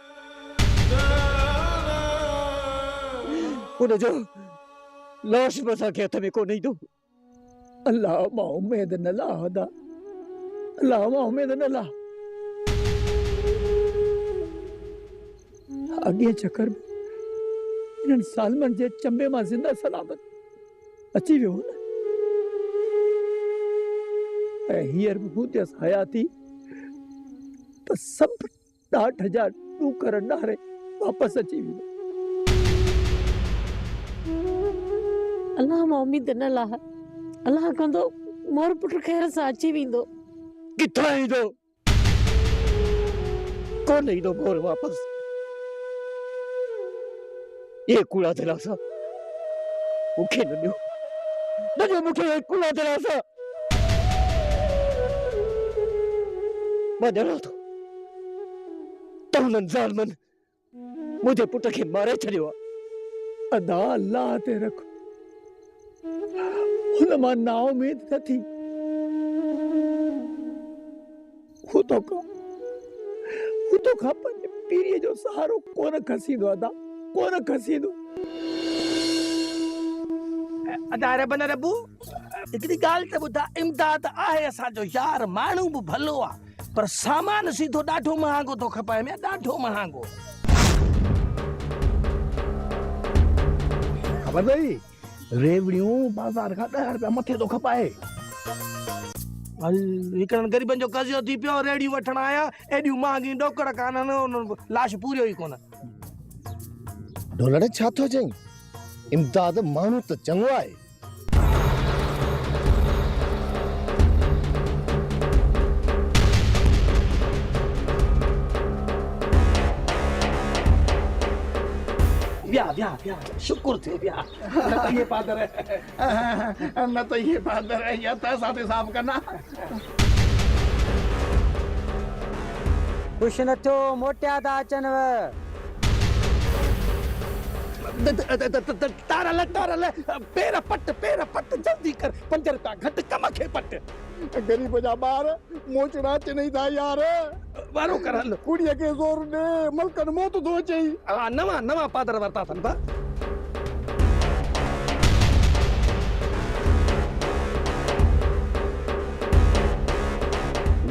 हुनजो लाश बि असांखे हथ में कोन ईंदो। अल्लाह मां उमेद न ला हदा, अल्लाह मां उमेद न ला। अॻे चक्कर में इन्हनि सालमनि जे चंबे मां ज़िंदा सलामत अची वियो न। ऐं हींअर बि हूंदसि हयाती त सभु ॾाढ जा ॾूकर ॾारे वापसि अची वेंदो। अल्लाह मां उमेद न लाह, अल्लाह कंदो मोर पुट ख़ैर सां अची वेंदो। किथां ईंदो? कोन ईंदो मोर वापसि। ये कूड़ा दिलासा मूंखे न ॾियो, न ॾियो मूंखे ये कूड़ा दिलासा। मां ॼाणां थो त हुननि ज़ालिमनि मुंहिंजे पुट खे मारे छॾियो आहे। अदा अल्लाह ते रख, हुन मां नाउमीद न थी। हू तोखां पंहिंजे पीरीअ जो सहारो कोन खसींदो अदा, कोन खसींदो। अदा रे बन रबू हिकिड़ी ॻाल्हि त ॿुधा, इमदाद आहे असांजो यार, माण्हू बि भलो आहे, पर सामान सीधो ॾाढो महांगो थो खपाए में, ॾाढो महांगो। ख़बर अथई रेवड़ियूं बाज़ार खां 10 रुपया मथे थो खपाए। हिकिड़नि ग़रीबनि जो कर्ज़ो थी पियो, रेड़ियूं वठण आया, एॾियूं महांगियूं ॾोकड़ कान्हनि, लाश पूरियो ई कोन। ढोलड़ छा थो चई? इमदाद माण्हू त चङो आहे। ब्याह शुक्र थियो ब्याह। ये पादर है न तो ये पादर है या तो साथ हिसाब करना। कुछ न थियो, मोटिया था अचनव। तारल पेर पट जल्दी कर, 5 रुपया घटि कम खे पट। गरीब जा ॿार मोचड़ा नहीं था यार। वारो कर हल, कुड़ीअ खे ज़ोर ॾे, मलकन मौत थो अचई। नवां पादर वरिता अथनि बा।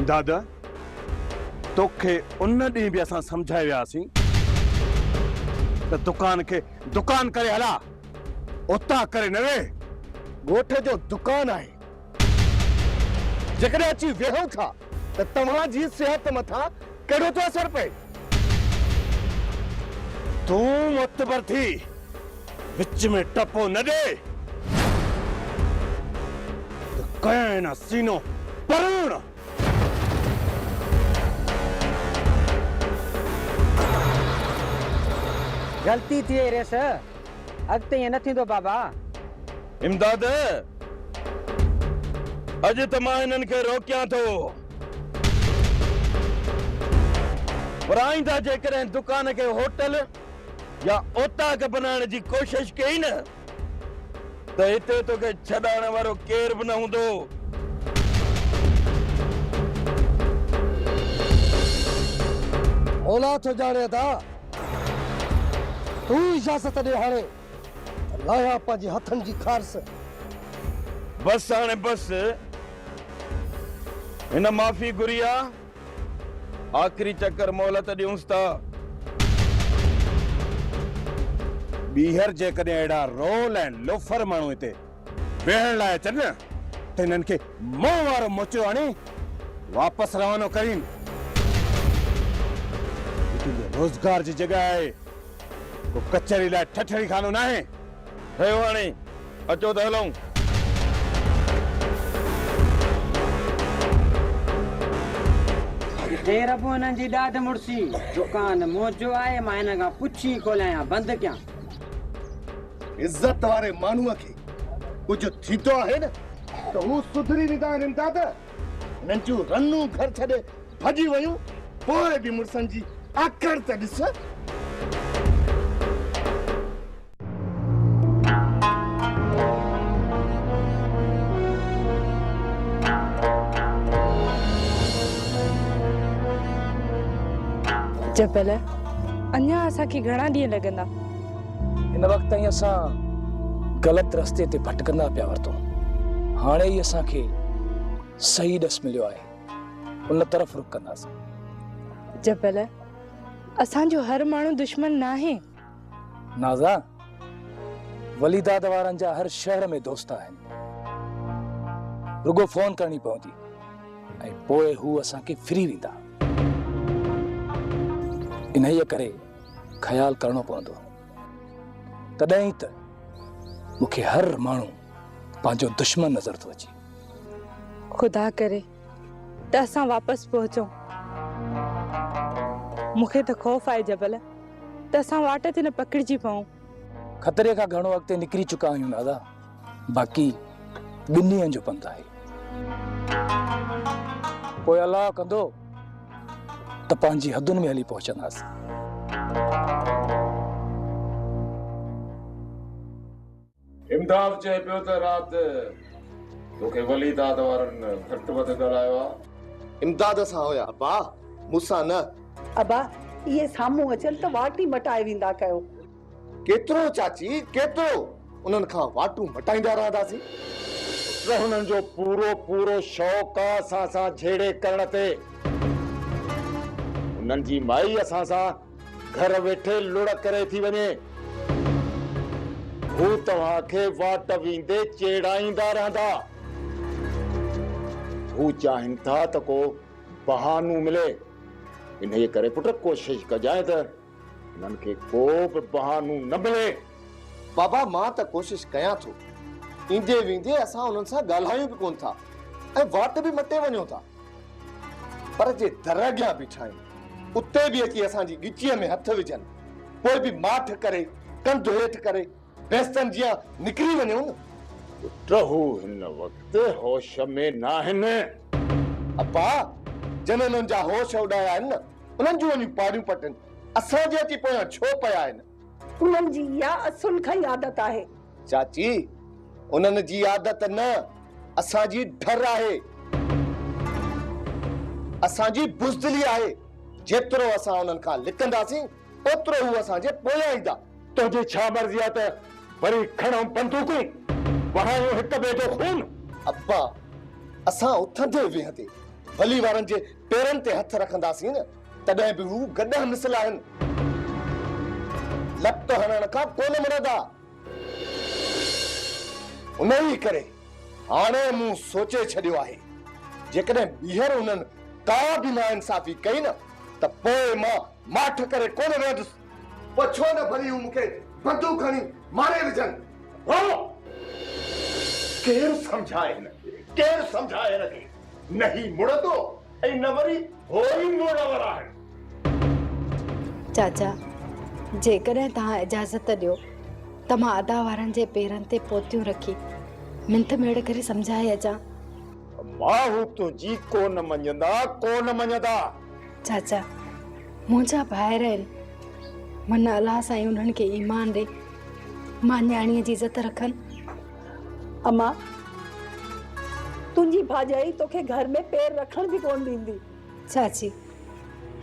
दादा तोखे उन ॾींहुं बि असां सम्झाए वियासीं त दुकान करे हला, उतां करे न वे। ॻोठ जो दुकान आहे, जेकॾहिं अची वेहो था त तव्हांजी सिहत मथां कहिड़ो थो असर पए। तूं मुतबर थी, विच में टपो न ॾे, कयां न सीनो परण। गलती थी वई रेस, अॻिते ईअं न थींदो बाबा। इमदाद अॼु त मां हिननि खे रोकियां थो, पर आईंदा जेकॾहिं दुकान खे होटल या ओताक बनाइण जी कोशिश कई न त हिते तोखे छॾाइण वारो केर बि न हूंदो। ओला थो ॼाणे था, तूं इजाज़त ॾे हाणे लाया पंहिंजे हथनि जी खारस। बस हाणे बस, हिन माफ़ी गुरिया आख़िरी चक्कर मोहलत ॾियूंसि था। ॿीहर जेकॾहिं अहिड़ा रोल ऐं लोफर माण्हू हिते वेहण लाइ अचनि न त हिननि खे मुंहुं वारो मोचो आणे वापसि रवानो करीन। रोज़गार जी जॻह आहे, को कचहरी लाइ ठठड़ी खानो न आहे। रहियो हाणे अचो त हलूं। हे रबो हिननि जी ॾाढ मुड़सी, दुकान मोजो आहे, मां हिन खां पुछी खोलियां बंदि कयां। इज़त वारे माण्हूअ खे कुझु थींदो आहे न त हू सुधरी वेंदा आहिनि। इमदाद नंजू रन्नू घर छॾे भॼी वयूं पोइ बि मुड़सनि जी आकड़ त ॾिस। जबल अञा असांखे घणा ॾींहं लॻंदा? हिन वक़्त ताईं असां ग़लति रस्ते ते भटकंदा पिया वरितो। हाणे ई असांखे सही ॾस मिलियो आहे, उन तरफ़ रुख कंदासीं। जबल असांजो हर माण्हू दुश्मन नाहे। नाज़ा, वलीदाद वारनि जा हर शहर में दोस्त आहिनि। रुगो फोन करणी पवंदी ऐं पोइ हू असांखे फ्री वेंदा। इन्हीअ करे ख़्यालु करणो पवंदो, तॾहिं त मूंखे हर माण्हू पंहिंजो दुश्मन नज़र थो अचे। खुदा करे त असां वापसि पहुचूं। मूंखे त ख़ौफ़ आहे जबल त असां वाट ते न पकड़िजी पऊं। ख़तरे खां घणो अॻिते निकिरी चुका आहियूं नादा, बाक़ी 2 ॾींहंनि जो पंधु आहे। पोइ अलाह कंदो त पंहिंजी हदुनि में हली पहुचंदासीं। इमदाद चए पियो त राति तोखे वलीदाद वारनि घटि वधि ॻाल्हायो आहे। इमदाद सां हुया अबा, मूंसां न। अबा इहे साम्हूं अचनि त वाट ई मटाए वेंदा कयो। केतिरो चाची केतिरो उन्हनि खां वाटूं मटाईंदा रहंदासीं। त हुननि जो पूरो पूरो शौक़ु आहे असां सां झेड़े करण ते। उन्हनि जी माई असां सां घर वेठे लुड़ करे थी वञे। हू तव्हांखे वाट वेंदे चेड़ाईंदा रहंदा। हू चाहिनि था त को बहानो मिले। इन्हीअ करे पुट कोशिश कजांइ त उन्हनि खे को बि बहानो न मिले। बाबा मां त कोशिश कयां थो। ईंदे वेंदे असां उन्हनि सां ॻाल्हायूं बि कोन था ऐं वाट बि मटे वञूं था। पर जे दर अॻियां बीठा आहिनि उते बि अची असांजी ॻिचीअ में हथ विझनि, पोइ बि माठ करे कंध हेठि करे बेस्तनि जीअं निकिरी वञूं न। रहू हिन वक़्तु होश में न आहिनि। अब्बा जन उन्हनि जा होश उॾाया आहिनि न, उन्हनि जूं वञी पाड़ियूं पटनि असांजे अची पोयां छो पिया आहिनि? उन्हनि जी इहा असुल खां ई आदत आहे। चाची उन्हनि जी आदत न, असांजी डर आहे, असांजी बुज़दिली आहे। जेतिरो असां उन्हनि खां लिकंदासीं ओतिरो हू असांजे पोयां ईंदा। तुंहिंजी छा मर्ज़ी आहे त वरी खणूं बंदूकूं, वहायूं हिक ॿिए जो खून? अब्बा असां उथंदे वेहंदे वली वारनि जे पेरनि ते हथ रखंदासीं न, तॾहिं बि हू गॾह मिसल आहिनि। लत हणण खां कोन मुड़ंदा। उन ई करे हाणे मूं सोचे छॾियो आहे, जेकॾहिं ॿीहर उन्हनि का बि नाइंसाफ़ी कई न त पोइ मां माठ करे कोन रहंदुसि। पोइ छो न भली हू मूंखे बंदूक खणी मारे विझनि। केरु सम्झाए हिनखे, केरु सम्झाए हिनखे? न ही मुड़ंदो ऐं न वरी हो ई मुड़वर आहे। चाचा जेकॾहिं तव्हां इजाज़त ॾियो त मां अदा वारनि जे पेरनि ते पोतियूं रखी मिंथ मेड़ करे सम्झाए अचां। मां हू तुंहिंजी कोन मञंदा, कोन मञंदा। चाचा मुंहिंजा ॿाहिर आहिनि, मन अलाह साईं उन्हनि खे ईमान ॾे, मां न्याणीअ जी इज़त रखनि। अम्मा तुंहिंजी भाॼाई तोखे घर में पैर रखण बि कोन ॾींदी। चाची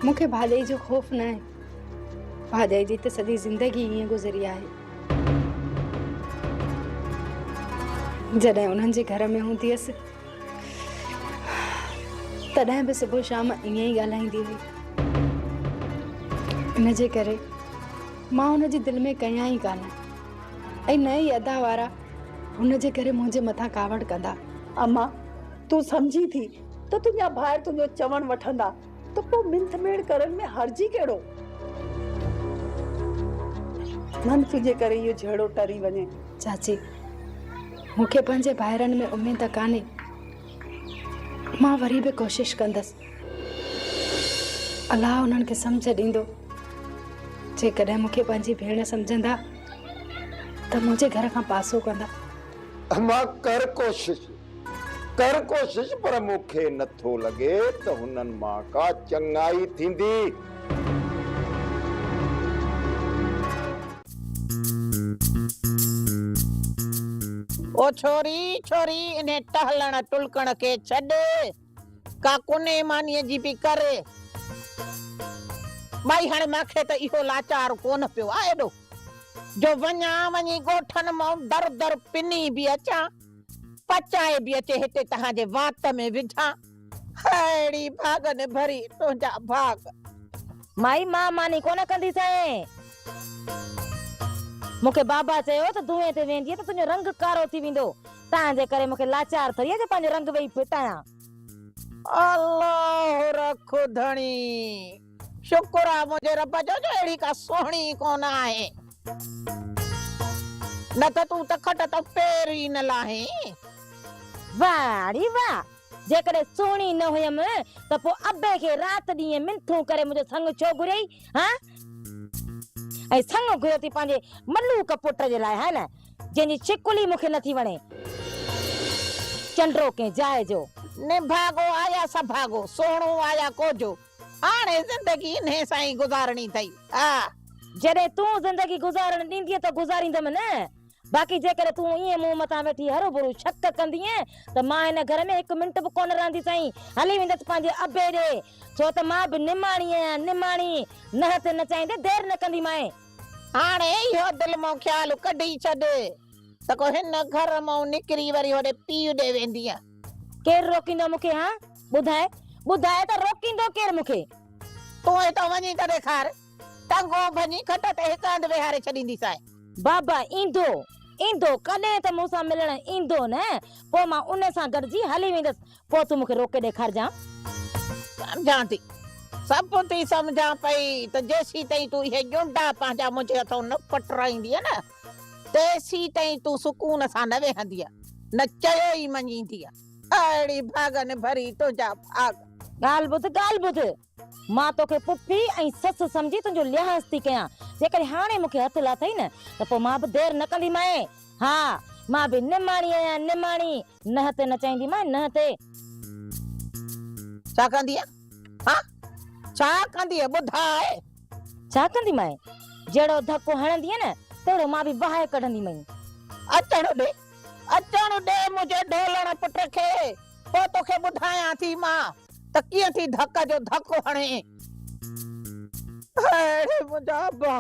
मूंखे भाॼाई जो ख़ौफ़ न आहे, भाॼाई जी त सॼी ज़िंदगी ईअं गुज़री आहे। जॾहिं उन्हनि जे घर में हूंदी हुअसि तॾहिं बि सुबुह शाम ईअं ई ॻाल्हाईंदी हुई। इन जे करे मां हुन जी दिलि में कयां ई कान, ऐं न ई अदा वारा हुन जे करे मुंहिंजे मथां कावड़ कंदा। अम्मा तूं सम्झी थी त तुंहिंजा भाइर तुंहिंजो चवण वठंदा त पोइ मिंथ मेड़ करण में हर्जी कहिड़ो? मन तुंहिंजे करे इहो झेड़ो टरी वञे। चाची मूंखे पंहिंजे भाइरनि में उमेद कान्हे, मां वरी बि कोशिश कंदसि। अलाह उन्हनि खे सम्झ ॾींदो। जेकॾहिं मूंखे पंहिंजी भेण सम्झंदा त मुंहिंजे घर खां पासो कंदा। मां कर कोशिश, कर कोशिश पर मूंखे नथो लगे त हुननि मां का चङाई थींदी। ओ छोरी छोरी इन्हें टहलण टुलकण के छॾ, का कुने मानीअ जी बि करे। भाई हाणे मूंखे त इहो लाचार कोन पियो आहे एॾो जो वञा वञी ॻोठनि मां दर दर पिनी बि अचां, पचाए बि अचे हिते तव्हांजे वात में विझां। अहिड़ी भागनि भरी तुंहिंजा भाग। माई मां मानी कोन कंदी सई। मूंखे बाबा चयो त धुएं ते वेंदी त तुंहिंजो रंग कारो थी वेंदो, तव्हांजे करे मूंखे लाचार थी जे पंहिंजो रंग वेही फिटायां। अल्लाह रख धणी, शुक्र आहे मुंहिंजे रब जो अहिड़ी का सोहणी कोन आहे, न त तूं त खट त पेर ई न लाहे। वाड़ी वाह, जेकॾहिं सुहिणी न हुयमि त पोइ अबे खे राति ॾींहं मिंथूं करे मुंहिंजो संग छो घुरियई? हा, ऐं संग घुरियो थी पंहिंजे मलूक पुट जे लाइ, है न, जंहिंजी चिकुली मूंखे नथी वणे। चंडो कंहिं जाइ जो निभागो आया सभागो, सोणो आया कोजो, हाणे ज़िंदगी इन्हे सां ई गुज़ारणी अथई। हा, जॾहिं तूं ज़िंदगी गुज़ारण ॾींदीअ त गुज़ारींदमि न, बाक़ी जेकॾहिं तूं ईअं मुंहुं मथां वेठी हरू भरू शक कंदीअ त मां हिन घर में हिकु मिंट बि कोन रहंदी सई, हली वेंदसि पंहिंजे अबे ॾे, छो त मां बि निमाणी आहियां, निमाणी न त न चाहींदे देर न कंदी माए। हाणे इहो दिलि मां ख़्यालु कढी छॾ त को हिन घर मां निकिरी वरी होॾे पीउ ॾे वेंदीअ। केरु रोकींदो मूंखे? हा, ॿुधाए ॿुधाए त रोकींदो केरु मूंखे? तूं हितां वञी त ॾेखार, टंगो भञी खट ते हिकु हंधि वेहारे छॾींदीसांइ। बाबा ईंदो ईंदो कॾहिं त मूंसां मिलण ईंदो न, पोइ मां उन सां गॾिजी हली वेंदसि, पोइ तूं मूंखे रोके ॾेखारजां। सम्झां थी, सभु थी सम्झां पई त जेसीं ताईं तूं इहे ॼुंडा पंहिंजा मुंहिंजे हथों न पटराईंदीअ न, तेसीं ताईं तूं सुकून सां न वेहंदीअ, न चयो ई मञींदीअ। अहिड़ी भागनि भरी तुंहिंजा भाग। ॻाल्हि ॿुध, मां तोखे पुफी ऐं ससु सम्झी तुंहिंजो लिहाज़ थी कयां। जेकॾहिं हाणे मूंखे हथ लाथई न त पोइ मां बि देर न कंदी माए। हा, मां बि निमाणी आहियां, निमाणी, न ते न चाहींदी माए, न ते। छा कंदीअ? हा, छा कंदीअ ॿुधाए? छा कंदी माए? जहिड़ो धक्को हणंदीअ न तहिड़ो मां बि वहाए कढंदी मई। अचण ॾे मुंहिंजे ढोलण पुट खे, पोइ तोखे ॿुधायां थी मां त कीअं थी धक जो धक्को हणे। अरे मुंहिंजा अब्बा,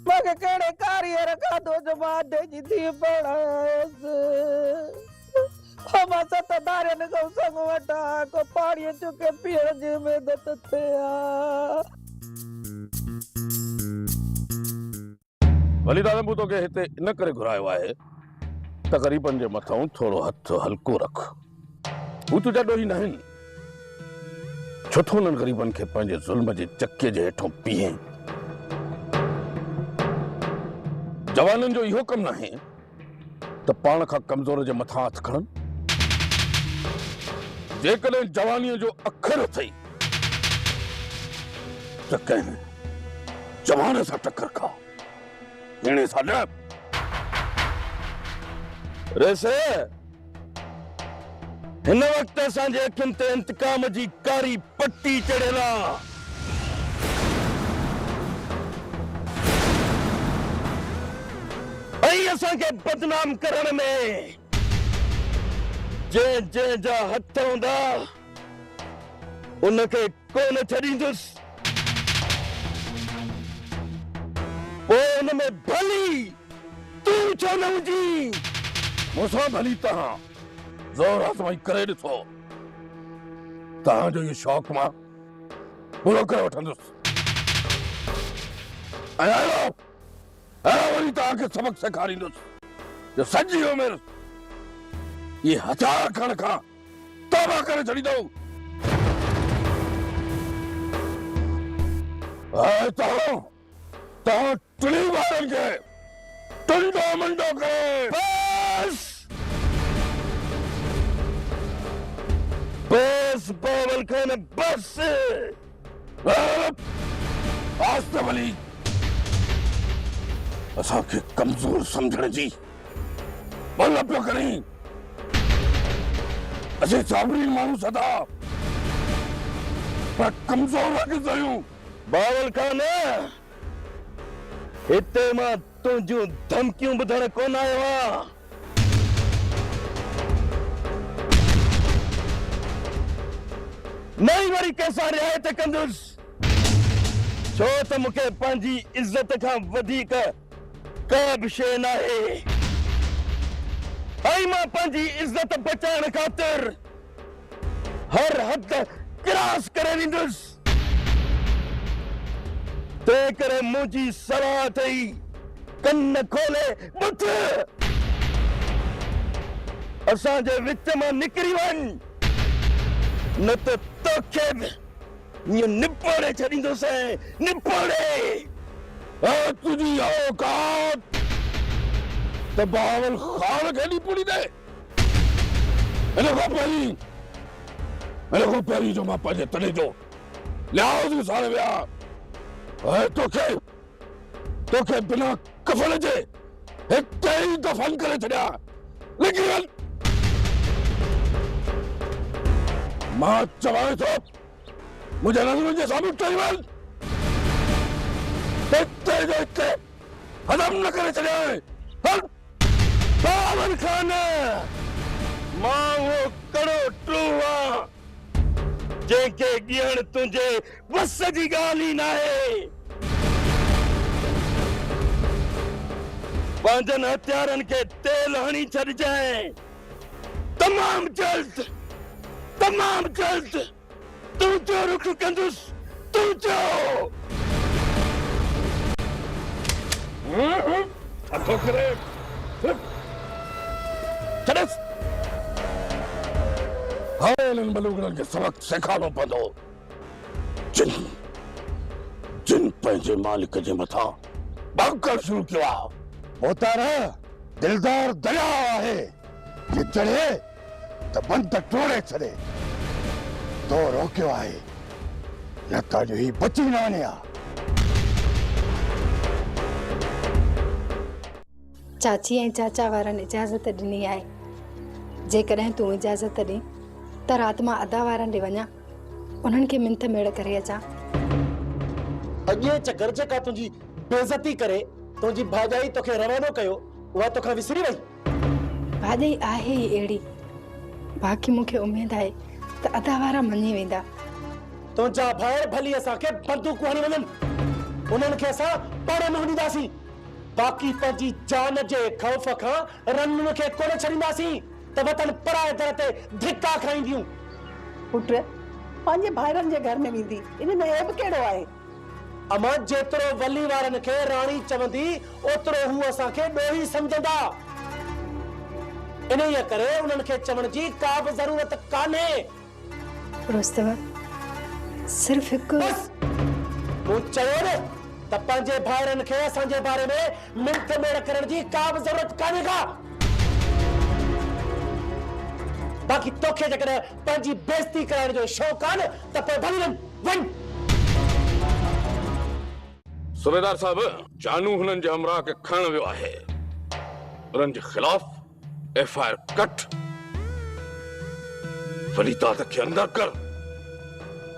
मूंखे कहिड़े कारीअर खाधो जो मां अॾे जी धीउ पढ़ायसि। मां 7 दारियुनि खां संग वठां, को पाणीअ चुके पीअण जी महिनत थिया। वली दादा मूं तोखे हिते इन करे घुरायो आहे त ग़रीबनि जे मथां थोरो हथु हल्को रख। हू तुंहिंजा ॾोही न आहिनि, छो तो उन्हनि ग़रीबनि खे पंहिंजे ज़ुल्म जे चके जे हेठों पीए। जवाननि जो इहो कमु नाहे त पाण खां कमज़ोर जे मथां हथु खणनि। जेकॾहिं जवानीअ जो अखर अथई त कंहिं जवान सां टकर खा, हिणे सां न। रेसे, हिन वक्त असांजे अखियुनि ते इंतकाम जी कारी पट्टी चढ़ियल आहे। ऐं असांखे बदनाम करण में जंहिं जा हथ हूंदा उनखे कोन छॾींदुसि। पोइ हुन में भली तूं छो न हुजी? मूंसां भली तव्हां ज़ोर आज़माई करे ॾिसो, तव्हांजो इहो शौक़ु मां पूरो करे वठंदुसि। ऐं आयो वरी तव्हांखे सबक़ सेखारींदुसि जो सॼी उमिरि ये हथियार खणण खां तौबा करे छॾींदो। तव्हां टिनी ॿारनि खे टुंडो मंडो करे बस बावल खान बस। आस्ते वली असांखे कमज़ोर समझण जी भल पियो करी। असे साबरी माण्हू सदा पर कमज़ोर रखियूं बावल खान हिते मां तुंहिंजूं धमकियूं ॿुधण कोन आयो आहियां। नहीं वरी कंहिंसां रिआयत कंदुसि छो त मूंखे पंहिंजी इज़त खां वधीक का बि शइ नाहे ऐं मां पंहिंजी इज़त बचाइण ख़ातिर हर हद क्रॉस करे वेंदुसि। तंहिं करे मुंहिंजी सलाह अथई कन खोले ॿुध असांजे विच मां निकिरी वञ न त तोखे बि ईअं निपोड़े छॾींदुसि निपोड़े। तुझी औकात त बावल खान खे ॾी पूरी दे। हिन खां पहिरीं जो मां पंहिंजे तने जो लिहाज़ विसारे विया ऐं तोखे बिना कफन जे हिते ई दफ़न करे छॾिया। निकिरी वञ। मां चवां थो मुंहिंजे नज़रुनि जे साम्हूं टही वञ। हिते जो हिते हज़म न करे छॾिया। हल बावल खान मां वो कड़ो टूआ जंहिंखे ॻियण तुंहिंजे वस जी ॻाल्हि ई नाहे। पंहिंजनि हथियारनि खे तेल हणी छॾिजांइ तमामु जल्द तूं जो रुख कंदुसि तूं जो अथो करे छॾसि। हाणे हिननि बलूगड़नि खे सबक सेखारणो पवंदो जिन पंहिंजे मालिक जे मथां भौंकण शुरू कयो आहे। होता रह दिलदार दया आहे जे चढ़े त बंद टोड़े छॾे। तो रोकियो आहे या त ही बची न वञे हा। चाची ऐं चाचा वारनि इजाज़त ॾिनी आहे जेकॾहिं तूं इजाज़त ॾी त राति मां अदा वारनि ॾे वञा उन्हनि खे मिंथ मेड़ करे अचां। अॻे चकर जेका तुंहिंजी बेइज़ती करे तुंहिंजी भाॼाई तोखे रवानो कयो उहा तोखां विसरी वई। भाॼाई आहे ई अहिड़ी बाक़ी मूंखे उमेद आहे त अदा वारा मञी वेंदा। तुंहिंजा भाउर भली असांखे बंदूकूं हणी वञनि उन्हनि खे असां पाण में हणींदासीं बाक़ी पंहिंजी जान जे ख़ौफ़ खां रन खे कोन छॾींदासीं त वतन पराए दर ते धिका खाईंदियूं। पुट पंहिंजे भाइरनि जे घर में वेंदी इन में ऐब कहिड़ो आहे। अमां जेतिरो वली वारनि खे राणी चवंदी ओतिरो हू असांखे ॾोही सम्झंदा। इन्हीअ करे उन्हनि खे चवण जी का बि ज़रूरत कान्हे। रुस्तम सिर्फ़ हिकु मूं चयो न त पंहिंजे भाइरनि खे असांजे बारे में मिंथ मेड़ करण जी का बि ज़रूरत कान्हे का। बाक़ी तोखे जेकॾहिं पंहिंजी बेइज़ती कराइण जो शौक़ु आहे न त पोइ भली वञ। सूबेदार साहब जानू हुननि जे हमराह खे खणण वियो आहे उन्हनि जे ख़िलाफ़ FIR कट वलीदाद खे अंदर कर।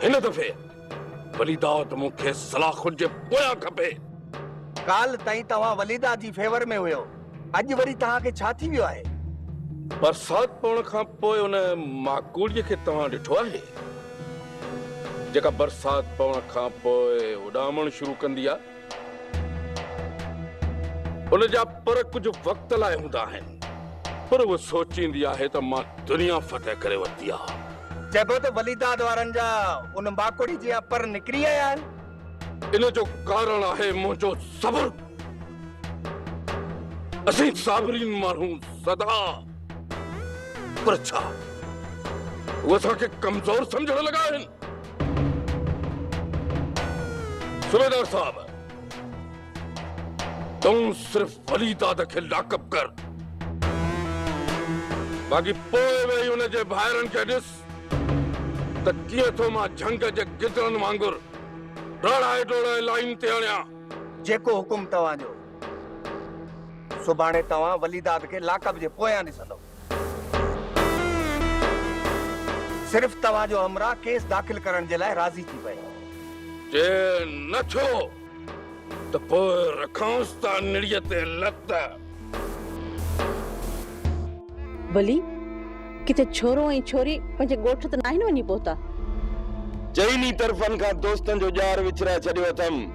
हिन दफ़े वलीदाद मूंखे सलाखुन जे पोयां खपे। काल ताईं तव्हां वलीदा जी फेवर में हुयो अॼु वरी तव्हांखे छा थी वियो आहे। बरसात पवण खां पोइ उन माकूड़ीअ खे तव्हां ॾिठो आहे जेका बरसात पवण खां पोइ उॾामण शुरू कंदी आहे। उन जा पर कुझु वक़्त लाइ हूंदा आहिनि पर वो सोचींदी आहे त मां दुनिया फतेह करे वरिती आहे। चइबो त वलीदाद वारनि जा उन माकोड़ी जी पर निकिरी आया आहिनि। इन जो कारण आहे मुंहिंजो सब्र। असीं साबरीन माण्हू सदा पर छा वो असांखे कमज़ोर समझण लॻा आहिनि। सूबेदार साहब तूं सिर्फ़ वलीदाद खे लाकअप कर बाक़ी पोइ वेही उन जे भाइरनि खे ॾिस त कीअं थो मां झंग जे गिदड़नि वांगुरु ॾोड़ाए ॾोड़ाए लाइन ते आणियां। जेको हुकुम तव्हांजो। सुभाणे तव्हां वलीदाद खे लाकअप जे पोयां ॾिसंदो। सिर्फ तव्हांजो हमरा केस दाख़िल करण जे लाइ राज़ी थी पए। जे नथो त पोइ रखऊंसि था निड़ीअ ते लत। भली किथे छोरो ऐं छोरी पंहिंजे ॻोठ त नाहिनि वञी पहुता? चईनी तरफ़नि खां दोस्तनि जो ॼार विछराए छॾियो अथमि।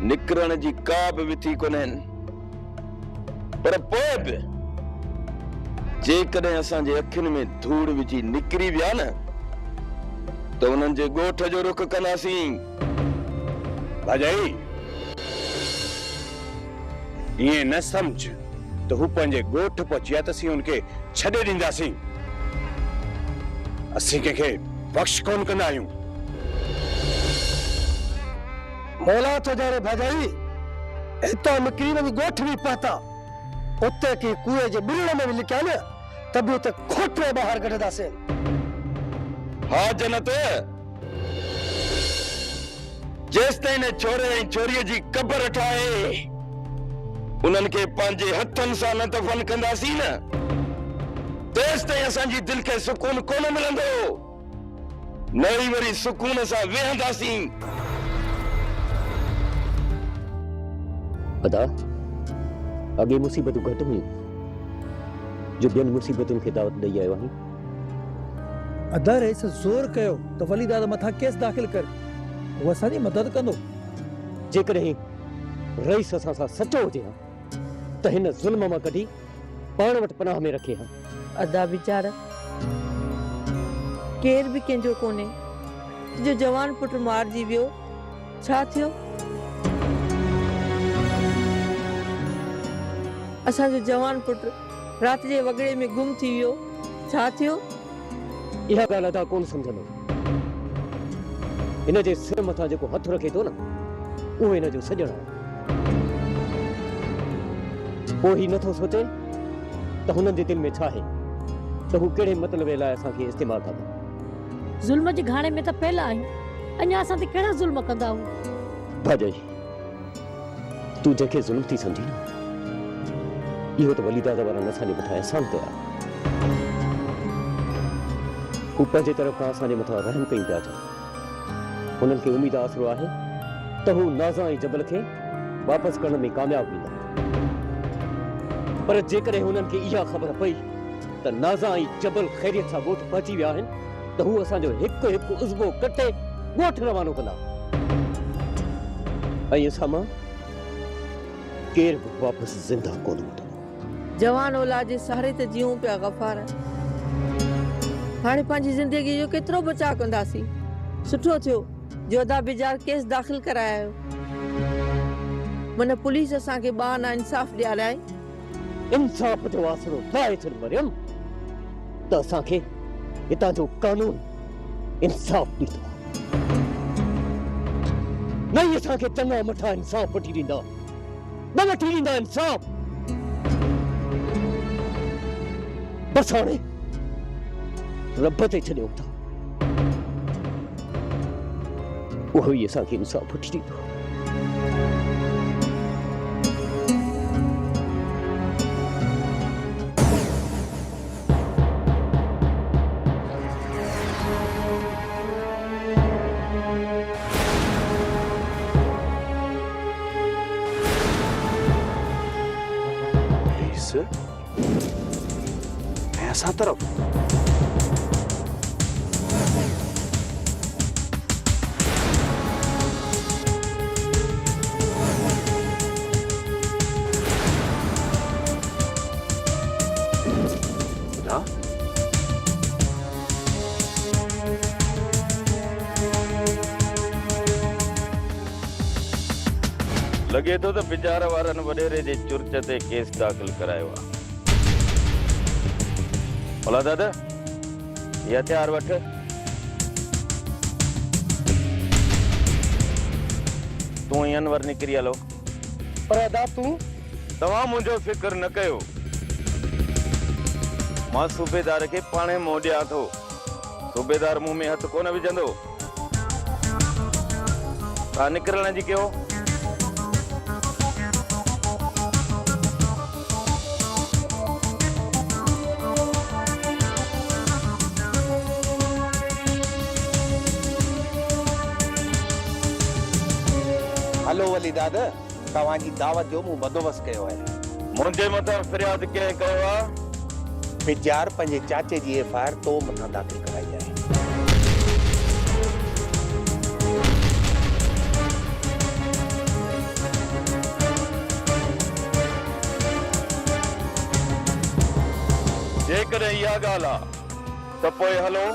निकिरण जी का बि विथी कोन्हनि। पर पोइ बि जेकॾहिं असांजे अखियुनि में धूड़ विझी निकिरी विया न त उन्हनि जे ॻोठ जो रुख कंदासीं। भाॼाई ईअं न सम्झ त हू पंहिंजे ॻोठ पहुची आहे त असीं हुनखे छॾे ॾींदासीं। असीं कंहिंखे बख़्श कोन कंदा आहियूं। मौला तो जाने भाॼाई हितां निकिरी वञी ॻोठ बि पहुता उते की कुएं जे ॿिरड़ में बि लिकिया न त बि उते खोटे ॿाहिरि कढंदासीं। हा जनत, जेसिताईं न छोरे ऐं छोरीअ जी क़बर ठाहे उन्हनि खे पंहिंजे हथनि सां न दफ़न कंदासीं न तेसिताईं असांजी दिलि खे सुकून कोन मिलंदो। न ई वरी सुकून सां वेहंदासीं। अदा अॻे मुसीबतूं घटि हुयूं जो ॿियनि मुसीबतुनि खे दावत ॾेई आयो आहीं। अदा रईस ज़ोर कयो त वली दादा मथां केस दाख़िल कर, उहो असांजी मदद कंदो। जेकॾहिं रईस असां सां सचो हुजे हा त हिन ज़ुल्म मां कढी पाण वटि पनाह में रखे हा। अदा वीचारा केर बि कंहिंजो कोन्हे, तुंहिंजो जवान पुटु मारिजी वियो, छा थियो? असांजो जवान पुटु राति जे वॻड़े में गुम थी वियो, छा थियो? इहा ॻाल्हि अदा कोन सम्झंदो। हिन जे सिर मथां जेको हथ रखे थो न उहो हिन जो सॼणो आहे। पोइ ही नथो सोचे त हुननि जे दिलि में छा आहे त हू कहिड़े मतिलबे लाइ असांखे इस्तेमालु था कनि। ज़ुल्म जे घाणे में त पहला आहियूं, अञा असां ते कहिड़ा ज़ुल्म कंदा आहियूं? भाॼाई तूं जंहिंखे ज़ुल्म थी सम्झी न इहो त वली दादा वारनि असांजे मथां अहसान कयो आहे। हू पंहिंजे तरफ़ खां असांजे मथां रहम कयूं पिया था। हुननि खे उमेद आसरो आहे त हू नाज़ा ऐं जबल खे वापसि करण में कामयाब थींदा। पर जेकॾहिं हुननि खे इहा ख़बर पई त नाज़ा ऐं जबल ख़ैरियत सां ॻोठ पहुची विया आहिनि त हू असांजो हिकु हिकु उज़बो कटे ॻोठ रवानो कंदा ऐं असां मां केर बि वापसि ज़िंदा कोन हूंदो। जवान औलाद जे सहारे ते जियूं पिया गफ़ार। हाणे पंहिंजी ज़िंदगी जो केतिरो बचाव कंदासीं। सुठो थियो जो अदा बिजार केस दाख़िल करायो। मन पुलिस असांखे ॿार इंसाफ़ ॾियाराए। इंसाफ़ जो आसरो ठाहे छॾ मरियम त असांखे हितां जो कानून इंसाफ़ ॾींदो। न ई असांखे चङा मठा इंसाफ़ वठी ॾींदा, न वठी ॾींदा इंसाफ़। बसि हाणे रब ते छॾियूं था, उहो ई असांखे इंसाफ़ वठी ॾींदो। ऐसा तरफ लगे तो वीचार वारनि वॾेरे जे चुर्च ते केस दाख़िल करायो आहे। भला दादा ये हथियार वठ। तू ही अनवर निकिरी हलो। पर अदा तूं तव्हां मुंहिंजो फिक्र न कयो, मां सूबेदार खे पाणे मुंहुं ॾियां थो। सूबेदार मुंह में हथ कोन विझंदो। तव्हां निकिरण जी कयो। हलो वली दादा तव्हांजी दावत जो मूं बंदोबस्त कयो आहे मुंहिंजे मथां फ़रियाद कंहिं कयो आहे पिजार पंहिंजे चाचे जी एफआईआर तो मथां दाख़िल कराई आहे जेकॾहिं इहा ॻाल्हि आहे त पोइ हलो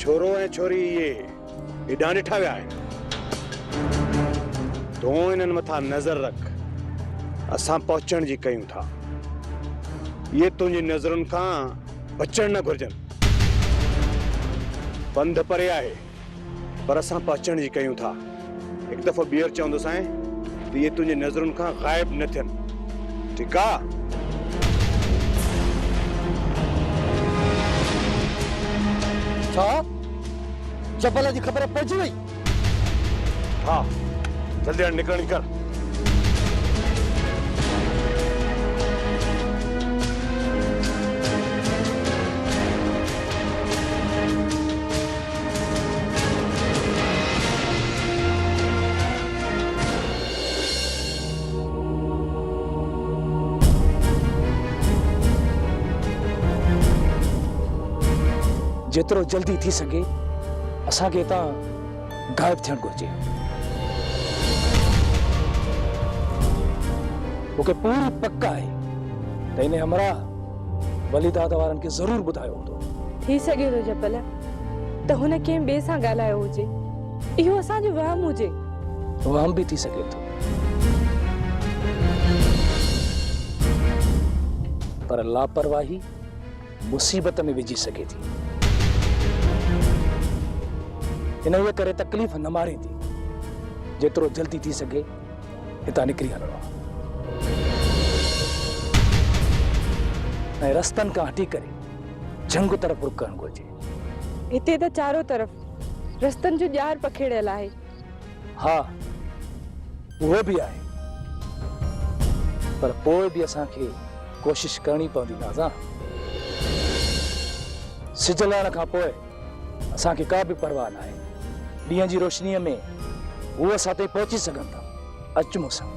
छोरो ऐं छोरी इहे हेॾां ॾिठा विया आहिनि तूं इन्हनि मथां नज़र रख असां पहुचण जी कयूं था इहे तुंहिंजी नज़रुनि खां बचण न घुरिजनि पंध परे आहे पर असां पहुचण जी कयूं था हिकु दफ़ो ॿीहर चवंदोसांइ त इहे तुंहिंजी नज़रुनि खां ग़ाइब न थियनि ठीकु आहे छा जबल जी ख़बर पहुची वई हाँ जल्दी हाणे निकिरणी कर जेतिरो जल्दी थी सके असांखे हितां गायब थियणु घुरिजे मूंखे पूरी पक आहे त हिन हमरा वली दादा वारनि खे ज़रूरु ॿुधायो हूंदो थी सघे थो जबल त हुन कंहिं ॿिए सां ॻाल्हायो हुजे इहो असांजो वहम हुजे वहम बि थी सघे थो पर लापरवाही मुसीबत में विझी सघे थी इन करे तकलीफ़ न मारींदी जेतिरो जल्दी थी सघे हितां निकिरी हलणो आहे ऐं रस्तनि खां हटी करे जंग तरफ़ रुख करणु घुरिजे हिते त चारो तरफ़ रस्तनि जो ॼार पखेड़ियल आहे हा उहो बि आहे पर पोइ बि असांखे कोशिश करणी पवंदी नाज़ा सिज लहण खां पोइ असांखे का बि परवाह न आहे ॾींहं जी रोशनीअ में उहे असां ताईं पहुची सघनि था अचु मूंसां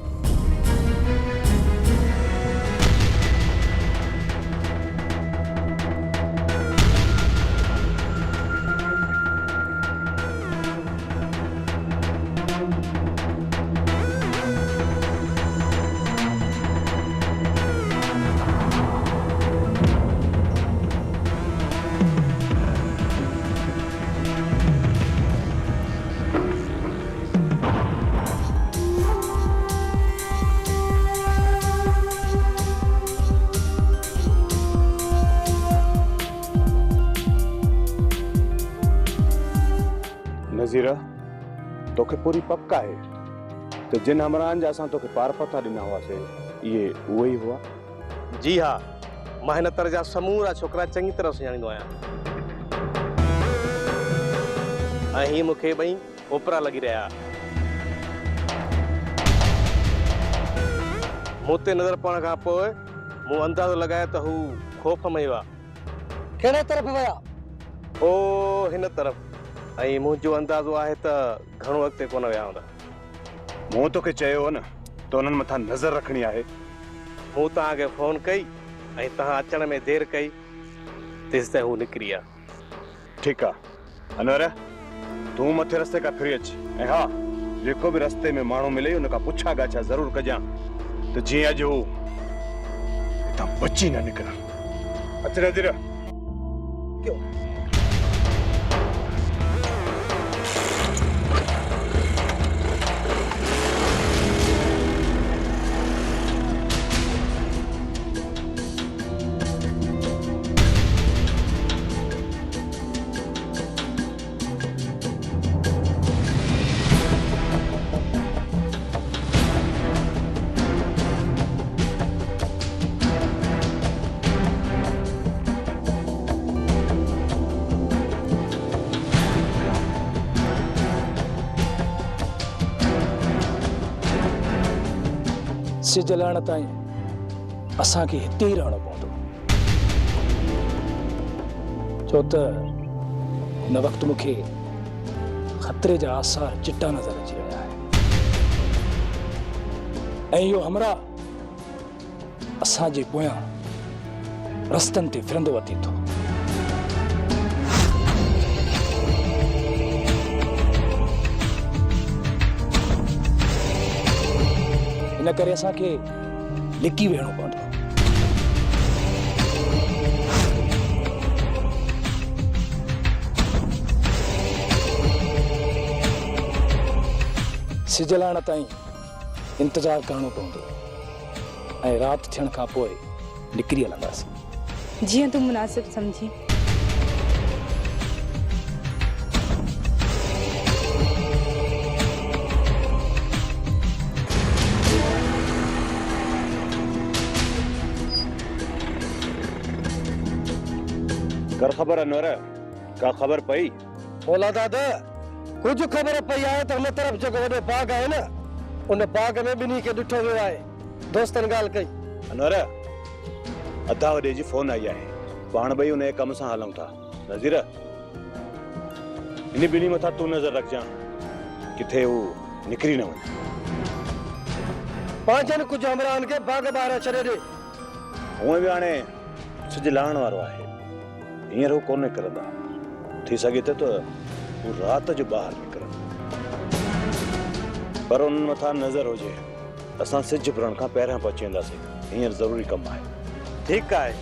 नज़ीरा तोखे पूरी पक आहे त जिन हमराहनि जा असां तोखे पार पता ॾिना हुआसीं इहे उहे ई हुआ जी हा मां हिन तरह जा समूरा छोकिरा चङी तरह सुञाणींदो आहियां ऐं ही मूंखे ॿई ओपरा लॻी रहिया मूं ते नज़र पवण खां पोइ मूं अंदाज़ो लॻायो त हू ख़ौफ़ में हुआ कहिड़े तरफ़ विया ओ हिन तरफ़ ऐं मुंहिंजो अंदाज़ो आहे त घणो अॻिते कोन विया हूंदा मूं तोखे चयो हो न त उन्हनि मथां नज़र रखणी आहे मूं तव्हांखे फ़ोन कई ऐं तव्हां अचण में देरि कई तेसि ताईं हू निकिरी विया ठीकु आहे अनवर तूं मथे रस्ते खां फिरी अच ऐं हा जेको बि रस्ते में माण्हू मिले उन खां पुछा ॻाछा ज़रूरु कजां त जीअं अॼु हू हितां बची न निकिरनि अच नज़ीरा सिज लहण ताईं असांखे हिते ई रहणो पवंदो, छो त हिन वक़्तु मूंखे ख़तरे जा आसार चिटा नज़र अची रहिया आहिनि ऐं इहो हमरा असांजे पोयां रस्तनि ते फिरंदो अचे थो। इन करे असांखे लिकी वेहणो पवंदो। सिज लहण ताईं इंतज़ारु करणो पवंदो ऐं राति थियण खां पोइ निकिरी हलंदासीं। जीअं तूं मुनासिब समझी। कर ख़बर अनवर का ख़बर पई? बोला दादा कुछ खबर पई आहे त हुन तरफ़ जेको वॾो बाग आहे न उन बाग में ॿिन्ही खे ॾिठो वियो आहे। दोस्तनि ॻाल्हि कई। अनवर अधा वॾे जी फोन आई आहे, पाण ॿई उन कम सां हलूं था। नज़ीर इन ॿिन्ही मथां तूं नज़र रखजां किथे हू निकिरी न वञे। पंहिंजनि कुझु हमराहनि खे बाग ॿाहिरां छॾे ॾे। हूअं बि हाणे सिज लहण वारो आहे, हींअर हू कोन निकिरंदा, थी सघे थो त हू राति जो ॿाहिरि निकिरनि, पर उन्हनि मथां नज़र हुजे असां सिज फिरण खां पहिरियां पहुची वेंदासीं। हींअर ज़रूरी कमु आहे। ठीकु आहे।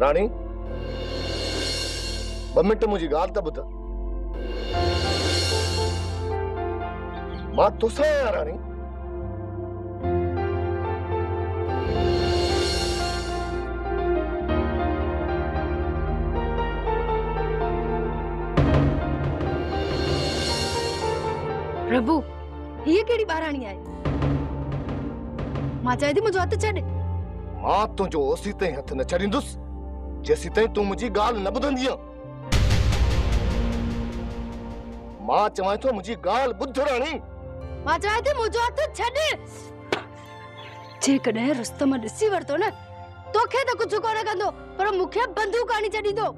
राणी 2 मिंट मुझी गाल त ॿुध। मां तोसां आहियां राणी। प्रभु ये केड़ी बाराणी आहे? मां चाहे थी मुझे हथ छॾ। मां तुंहिंजो ओसी ताईं हथ न छॾींदुसि जेसी ताईं तूं मुंहिंजी ॻाल्हि न ॿुधंदीअ। मां चवां थो मुंहिंजी ॻाल्हि ॿुध राणी। मां चाहे थी मुझे हथ छॾ। जेकॾहिं रुस्तम ॾिसी वरतो न तोखे त कुझु कोन कंदो पर मूंखे बंदूक आणी छॾींदो।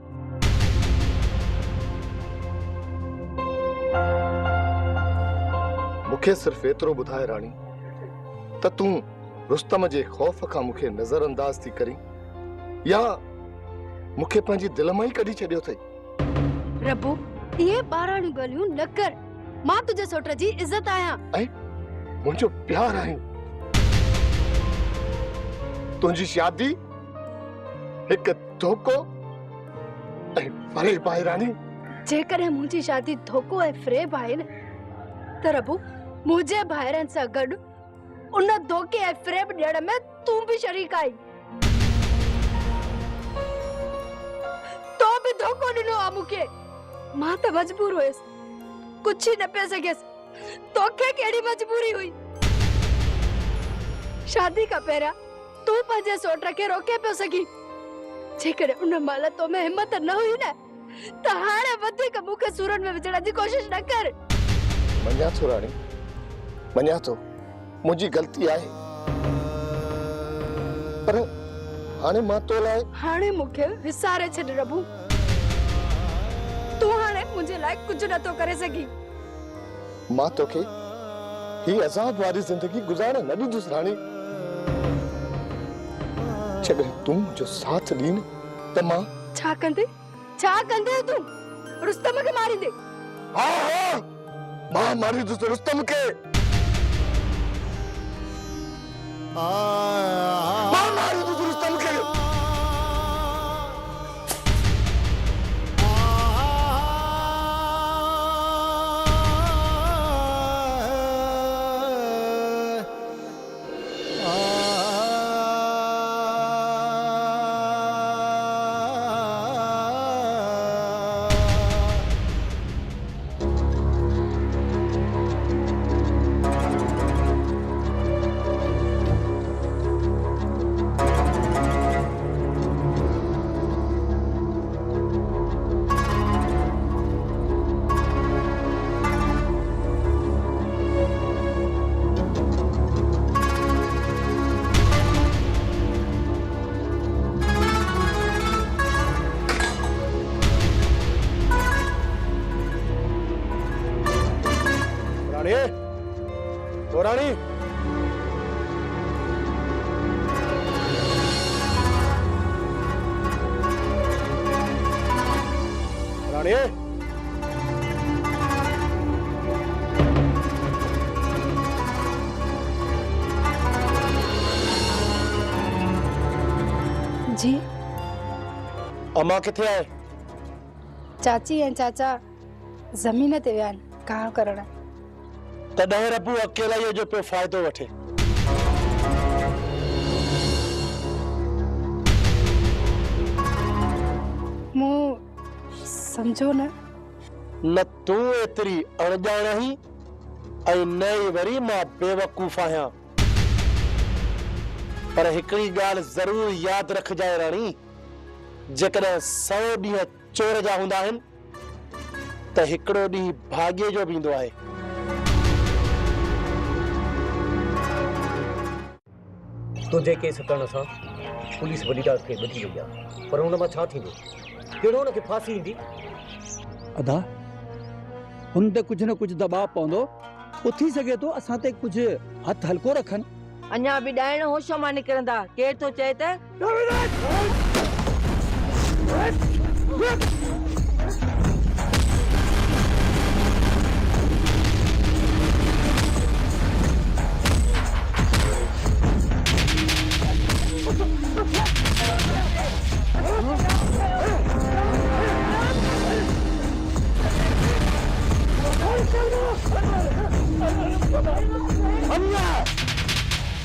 मूंखे सिर्फ़ एतिरो ॿुधाए राणी त तूं रुस्तम जे ख़ौफ़ खां मूंखे नज़रअंदाज थी करीं या मूंखे पंहिंजी दिलि मां ई कढी छॾियो अथई। प्रभु ये बाराणी ॻाल्हियूं न कर। मां तुंहिंजे सोट जी इज़त आहियां ऐं मुंहिंजो प्यार आहीं। तुंहिंजी शादी हिकु धोखो ऐं फ़रेब आहे राणी। जेकॾहिं मुंहिंजी शादी धोखो ऐं फ़रेब आहे न त प्रभु मुंहिंजे भाइरनि सां गॾु उन धोखे ऐं फ़रेब ॾियण में तूं बि शरीक आई। तो बि धोखो ॾिनो आहे मूंखे। मां त मजबूर हुयसि, कुछ ही न पिया सघियसि। तोखे कहिड़ी मजबूरी हुई? शादी खां पहिरियां तूं पंहिंजे सोट खे रोके पियो सघी। जेकॾहिं उन महिल तो में हिम्मत न हुई न त हाणे वधीक मूंखे सूरन में विझण जी कोशिश न कर। मञा थो राणी, मञा थो मुंहिंजी ग़लती आहे, पर हाणे मां तो लाइ हाणे मूंखे विसारे छॾ प्रभु। तूं हाणे मुंहिंजे लाइ कुझु नथो करे सघी। मां तोखे ही अज़ाब वारी ज़िंदगी गुज़ारण न ॾींदुसि राणी। जॾहिं तूं मुंहिंजो साथ ॾीं त मां छा कंदे तूं? रुस्तम खे मारींदे? हा मां मारींदुसि रुस्तम खे। मां मारींदुसि रुस्तम खे। रानी रानी जी अम्मा किथे आहे? चाची ऐं चाचा ज़मीन ते विया आहिनि काम करण। तॾहिं रबू अकेला जो पियो फ़ाइदो वठे। मूं समझो न। न तूं एतिरी अणॼाण आहीं ऐं न ई वरी मां बेवकूफ़ आहियां। पर हिकिड़ी ॻाल्हि ज़रूर यादि रखजांइ राणी, जेकॾहिं 100 ॾींहं चोर जा हूंदा आहिनि त हिकिड़ो ॾींहुं भाग्य जो बि ईंदो आहे। तुंहिंजे केस करण सां पुलिस वॾी रात खे ॿधी वई आहे, पर हुन मां छा थींदो? कहिड़ो हुनखे फांसी ईंदी? अदा हुन ते कुझु न कुझु दबाव पवंदो, पोइ थी सघे थो असां ते कुझु हथ हल्को रखनि। अञा बि ॾाइण होश मां निकिरंदा, केरु थो चए त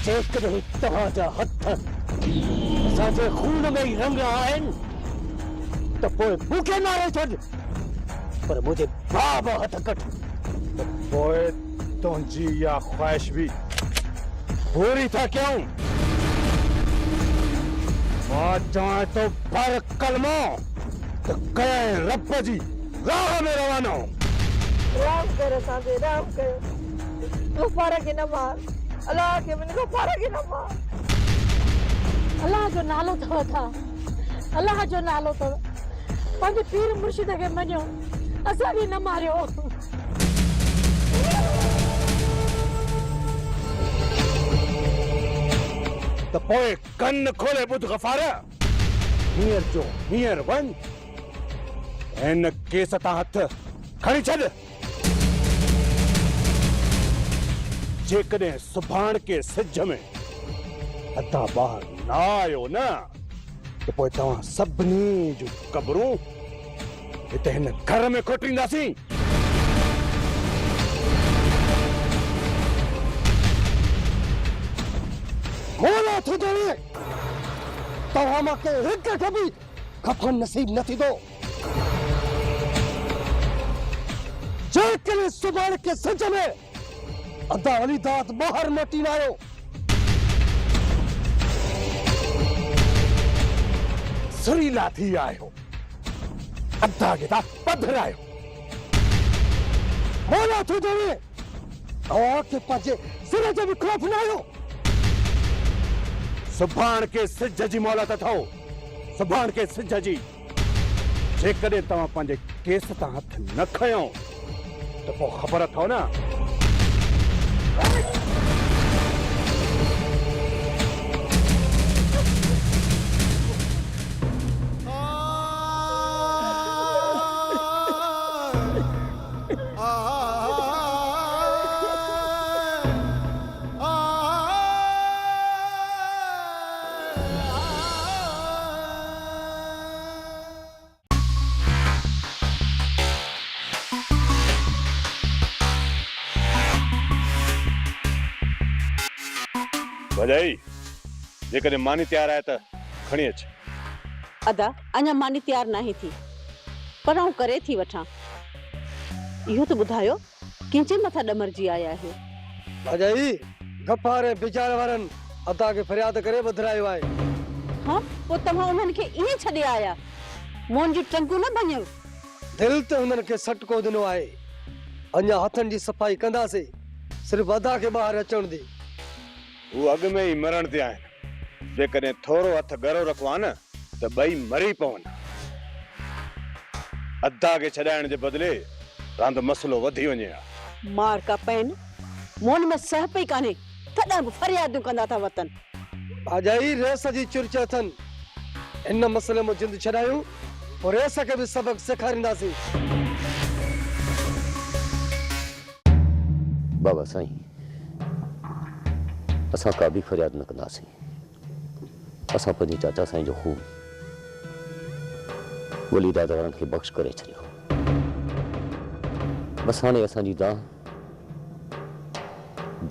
जेकॾहिं तव्हांजा हथ असांजे खून में ई रंग आहिनि त पोइ मूंखे मारे छॾ, पर मुंहिंजे बाब हथ कट। पोइ तुंहिंजी इहा ख़्वाहिश बि पूरी था कयूं। मां चवां थो पर कलमो त कंहिं रब जी राह में रवानो। राम कर असांखे, राम कर। तूं पार खे न मार, अलाह खे मुंहिंजो पार खे न मार। अलाह जो नालो अथव था, अलाह जो नालो अथव। पंहिंजे पीर मुर्शिद खे मञो, असांखे न मारियो। त पोइ कन खोले ॿुध गफ़ार, हींअर जो हींअर वञ, हिन केस तां हथ खणी छॾ। जेकॾहिं सुभाण के सिज में अदा ॿाहिरि न आयो न त पोइ तव्हां सभिनी जूं क़बरूं हिते हिन घर में खोटींदासीं। मोला थो ॼणे तव्हां मां के हिक खे बि कफन नसीब न थींदो। जेकॾहिं सुभाण के सिज में अदा अली दात ॿाहिरि मोटी न आयो सुरीला थी आयो, अदा खे था पधरायो। मोला थो ॼणे तव्हांखे पंहिंजे सिर जो बि ख़ौफ़ न आयो। सुभाण के सिज जी मोहलत अथव, सुभाण के सिज जी। जेकॾहिं तव्हां पंहिंजे केस तां हथ न खयो त पोइ ख़बर अथव न। भॼाई जेकॾहिं मानी तयारु आहे त खणी अच। अदा अञा मानी तयार नाहे थी, पर आऊं करे थी वठां। इहो त ॿुधायो कंहिंजे मथां ॾमरजी आया आहियो? भॼाई गफ़ार ऐं बिचार वारनि अदा खे फरियाद करे ॿधायो आहे। हाँ, पोइ तव्हां उन्हनि खे ईअं छॾे आया, मोहन जूं टंगूं न भञियो? दिल ते हुननि खे सटको ॾिनो आहे। अञा हथनि जी सफ़ाई कंदासीं, सिर्फ़ु अदा खे ॿाहिरि अचण ॾे। हू अॻ में ई मरण ते आहिनि, जेकॾहिं थोरो हथ गरो रखो आहे न त ॿई मरी पवनि। अदा खे छॾाइण जे बदिले रांदि मसलो वधी वञे। मार का पैन मोन में सह पई काने तॾहिं बि फरियादियूं कंदा था वतन। भाजाई रेस जी चुरचा थन इन मसले में जिंद छड़ायूं और रेस के भी सबक सिखारींदासीं। बाबा साईं असां का भी फरियाद न कंदासीं। असां पंहिंजे चाचा साईं जो खून वली दादा वारनि खे बख़्श करे छॾियो। बसि हाणे असांजी दाह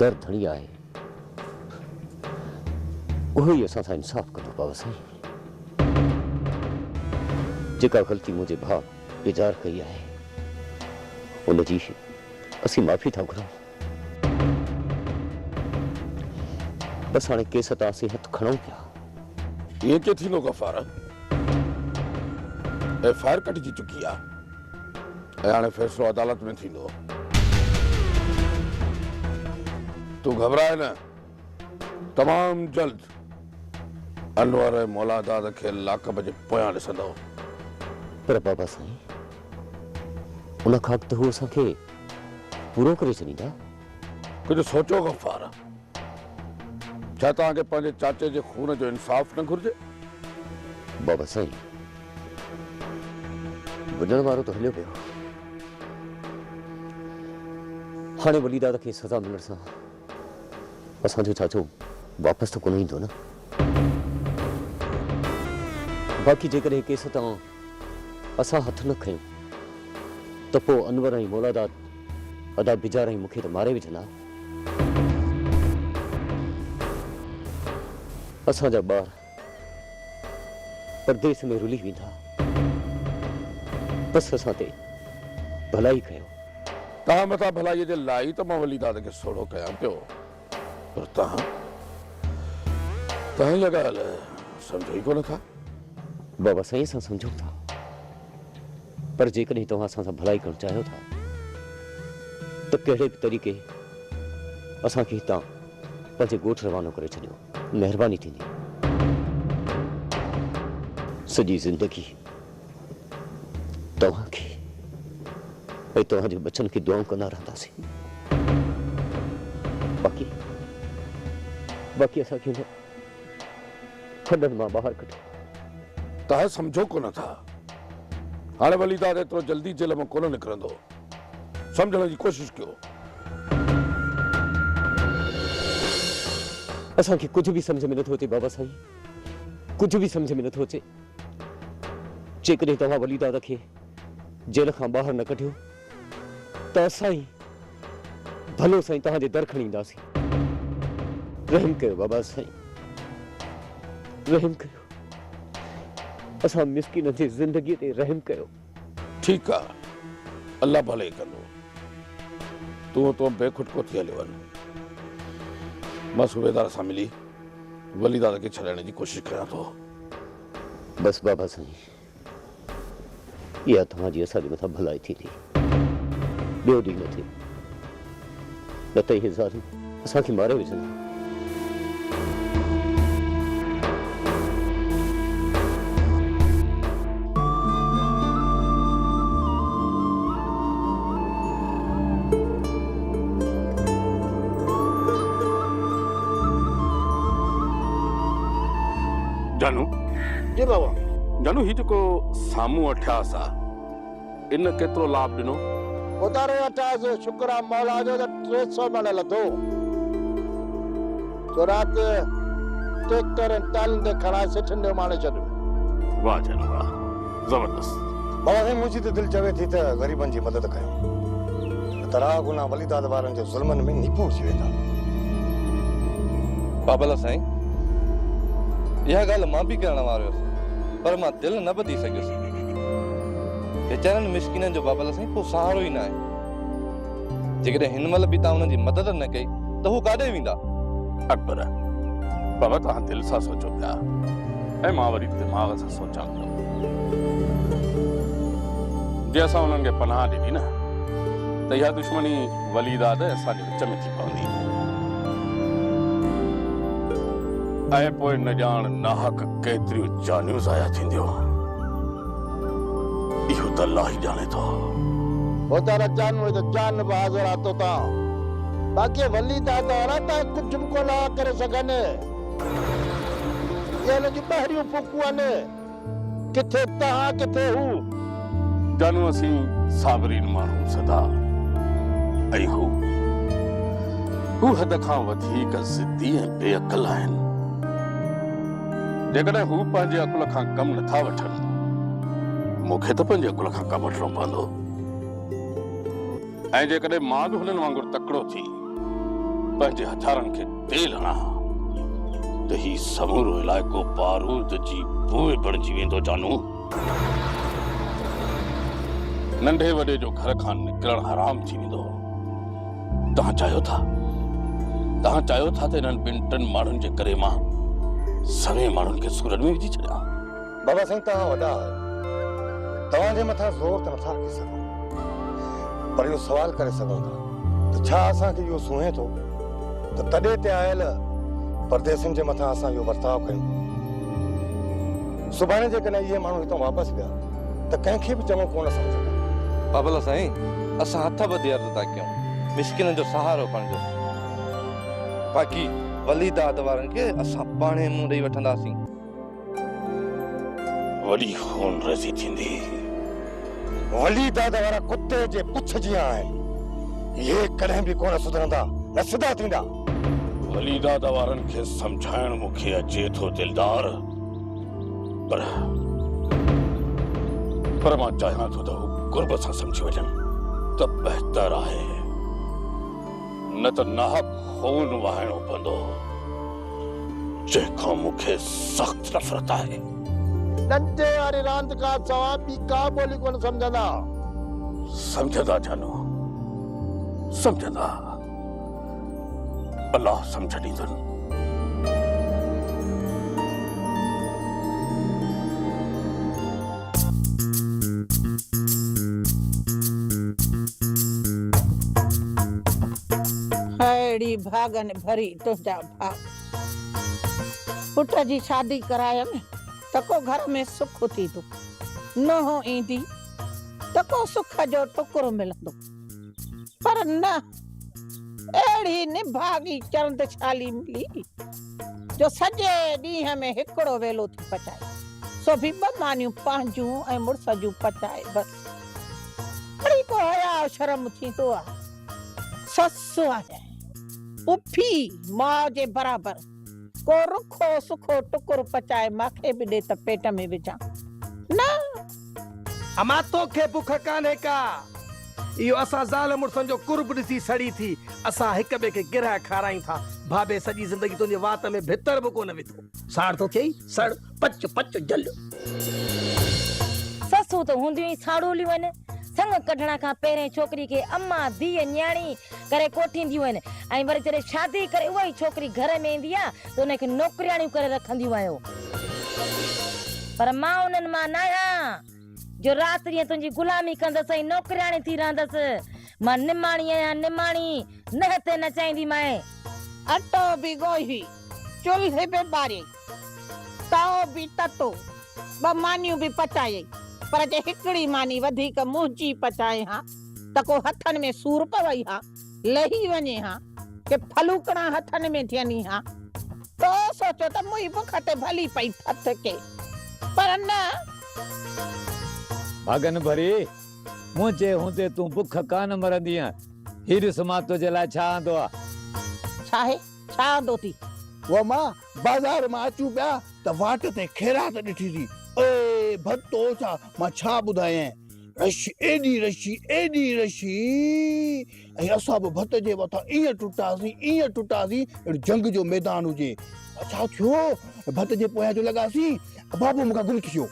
दर धणी आहे, उहो ई असां सां इंसाफ़ कंदो। बाबा साईं जेका ग़लती मुंहिंजे भाउ बेजार कई आहे उनजी असीं माफ़ी था घुरूं। बस हाणे केस तां असीं हथ खणूं पिया। ये के थींदो गफ़ार? एफआईआर कटिजी चुकी आहे ऐं हाणे फ़ैसिलो अदालत में थींदो। तू घबराए न, तमाम जल्द अनवर ऐं मौलादाद खे लाकब जे पोयां ॾिसंदो। पर बाबा साईं उन खां अॻु त हू असांखे पूरो करे छॾींदा। कुझु सोचो गफ़ार, छा तव्हांखे पंहिंजे चाचे जे खून जो इंसाफ़ न घुर्जे? बाबा साईं वञण वारो तो हलियो पियो। हाणे वली दादा खे सज़ा मिलण सां असांजो चाचो वापसि त कोन ईंदो न। बाक़ी जेकॾहिं केस तां असां हथ न खयूं त पोइ अनवर ऐं मौलादाद अदा बिजार ऐं मूंखे त मारे विझंदा। असांजा ॿार परदेस में रुली वेंदा। बसि असां ते भलाई कयो। तव्हां मथां भलाईअ जे लाइ त मां वली दादा खे सोढ़ो कयां पियो, पर तव्हां इहा ॻाल्हि सम्झो ई कोन था। बाबा साईं असां सम्झूं था, पर जेकॾहिं तव्हां असां सां भलाई करणु चाहियो था त कहिड़े बि तरीक़े असांखे हितां पंहिंजे ॻोठ रवानो करे छॾियो। महिरबानी थींदी। सॼी ज़िंदगी तव्हांखे ऐं तव्हांजे बचनि खे दुआऊं कंदा रहंदासीं। बाक़ी असांखे न खॾनि मां ॿाहिरि कढो। तव्हां सम्झो कोन था, हाणे वली दादा एतिरो जल्दी जेल मां कोन निकिरंदो। सम्झण जी कोशिशि कयो। असांखे कुझु बि सम्झ में नथो अचे बाबा साईं, कुझु बि सम्झ में नथो अचे। जेकॾहिं तव्हां वली दादा खे जेल खां ॿाहिरि न कढियो त असां ई भलो साईं तव्हांजे दर खणी ईंदासीं। रहम कयो बाबा साईं, रहम कयो। असां मिस्किन जी ज़िंदगीअ ते रहम कयो। ठीकु आहे, अल्लाह भले कंदो। तूं तो बेखुटको थी हलियो वञ। मां सूबेदार सां मिली वली दादा खे छॾाइण जी कोशिशि कयां थो। बसि बाबा साईं इहा तव्हांजी असांजे मथां भलाई थींदी, ॿियो ॾींहुं न थिए, न त इहे ज़ालिम असांखे मारे विझंदा। जानू जी बाबा। जानू ही जेको साम्हूं अठियास आहे इन केतिरो लाभ ॾिनो? उतारे 28 शुक्र आहे मौला जो त 300 मन लधो। तो राति ट्रैक्टर ऐं टालियुनि ते खणाए सिठनि जो माणे छॾियो। वाह जानू वाह, ज़बरदस्त। बाबा साईं मुंहिंजी त दिलि चवे थी त ग़रीबनि जी मदद कयूं, त राह गुनाह वली दादा वारनि जे ज़ुल्मनि में निपुण थी वेंदा। बाबला साईं यह ॻाल्हि मां बि करण वारो हुयुसि, पर मां दिलि न ॿधी सघियुसि। वीचारनि मिस्किननि जो बाबला साईं को सहारो ई न आहे। जेकॾहिं हिन महिल बि तव्हां हुननि जी मदद न कई त हू काॾे वेंदा? अकबर बाबा तव्हां दिलि सां सोचो पिया ऐं मां वरी दिमाग़ सां सोचां पियो। जे असां हुननि खे पनाह ॾिनी न त इहा दुश्मनी वली दादा असांजे विच में थी पवंदी ऐं पोइ न ॼाण नाहक केतिरियूं जानियूं ज़ाया थींदियूं। इहो त अल्लाह ई ॼाणे थो। उतारा जान में तो जान बहादुर आतो ता बाक़ी वली दादा वारा त कुझु बि कोन करे सघनि। ये हिन जी ॿाहिरियूं फूकूं आहिनि, किथे तव्हां किथे हू। जानू असीं साबरीन माण्हू सदा ऐं हू हद खां वधीक ज़िद्दी ऐं बेअक़ल आहिनि। जेकॾहिं हू पंहिंजे अकुल खां कम नथा वठनि, मूंखे त पंहिंजे अकुल खां कम वठिणो पवंदो। ऐं जेकॾहिं मां बि हुननि वांगुरु तकिड़ो थी पंहिंजे हथियारनि खे तेल हणां त ही समूरो इलाइक़ो बारूद जी बूए बणिजी वेंदो। जानू, नंढे वॾे जो घर खां निकिरणु हराम थी वेंदो। तव्हां चाहियो था त इन्हनि ॿिनि टिनि माण्हुनि जे करे मां सवे माण्हुनि खे सूरत में विझी छॾियां? बाबा साईं तव्हां वॾा आहियो, तव्हांजे मथां ज़ोर त नथा रखी सघूं, पर इहो सवाल करे सघूं था त छा असांखे इहो सूंहे थो त तॾहिं ते आयल परदेसियुनि जे मथां असां इहो वर्ताव कयूं। सुभाणे जेकॾहिं इहे माण्हू हितां वापसि विया त कंहिंखे बि चङो कोन सम्झंदा। बाबला साईं, असां हथ ॿधी अर्ज़ु था कयूं मिस्किननि जो सहारो बणिजो। बाक़ी वली दाद वारनि खे असां पाणे मुंहुं ॾेई वठंदासीं। वॾी खून रज़ी थींदी। वली दाद वारा कुत्ते जे पुछ जीअं आहिनि, इहे कॾहिं बि कोन सुधरंदा, न सिधा थींदा। वली दाद वारनि खे सम्झाइण मूंखे अचे थो दिलदार, पर मां चाहियां थो त हू गुरब सां सम्झी वञनि त बहितर आहे, न त नाहक खून वहाइणो पवंदो, जंहिंखां मूंखे सख़्त नफ़रत आहे। नंढे वारी रांदि खां सवाइ ॿी का ॿोली कोन सम्झंदा। समझदा जानू, समझदा। अल्लाह समझ ॾींदुनि। अहिड़ी भागनि भरी तुंहिंजा भाग। पुट जी शादी करायमि त को घर में सुख थींदो, नोह ईंदी त को सुख जो टुकुर मिलंदो, पर न, अहिड़ी निभागी चंद छाली मिली जो सॼे ॾींहं में हिकिड़ो वेलो थी पचाए, सो बि ॿ मानियूं पंहिंजूं ऐं मुड़ुस जूं पचाए बसि। वरी को हया शर्म थींदो आहे। ससु आहे उफी मां जे बराबर, को रुखो सुखो टुकुर पचाए माखे बि ॾे त पेट में विझां न। अमा तोखे बुख कान्हे का? इहो असां ज़ाल मुड़सनि जो कुर्ब ॾिसी सड़ी थी असां हिक ॿिए खे गिरह खारायूं था। भाभे सॼी ज़िंदगी तुंहिंजे वात में भितर बि कोन विधो, साड़ तो थिए सड़ पच पच जल। ससूं त हूंदियूं ई साड़ूलियूं आहिनि। संग कढण खां पहिरें छोकिरी खे अम्मा धीअ न्याणी करे कोठींदियूं आहिनि, ऐं वरी जॾहिं शादी करे उहा ई छोकिरी घर में ईंदी आहे त उनखे नौकरियाणियूं करे रखंदियूं आहियो। पर मां उन्हनि मां न आहियां जो राति ॾींहं तुंहिंजी गुलामी कंदसि ऐं नौकरियाणी थी रहंदसि। मां निमाणी आहियां, निमाणी न ते न चाहींदी माए। अटो बि ॻोही, चुल्हे बि ॿारे, ताओ बि ततो, ॿ मानियूं बि पचाए, पर जे हिकिड़ी मानी वधीक मुंहिंजी पचाए हा त को हथनि में सूर पवई हा, लही वञे हा, के फलूकड़ा हथनि में थियनि हा, तो सोचो त मुई बुख ते भली पई फत के, पर न। भागन भरी मुंहिंजे हूंदे तूं बुख कान मरंदी आहे। हीर समां तुंहिंजे लाइ छा आंदो आहे? छा आहे? छा आंदो थी? वो मां बाज़ार मां अचूं पिया त वाट ते खेरात ॾिठी थी। ए भतो छा मां छा ॿुधायां, रशी एॾी रशी ऐं असां बि भत जे मथां ईअं टुटासीं अहिड़ो जंग जो मैदान हुजे। छा थियो? भत जे पोयां जो लॻासीं, बाबू मूंखां गुम थी वियो।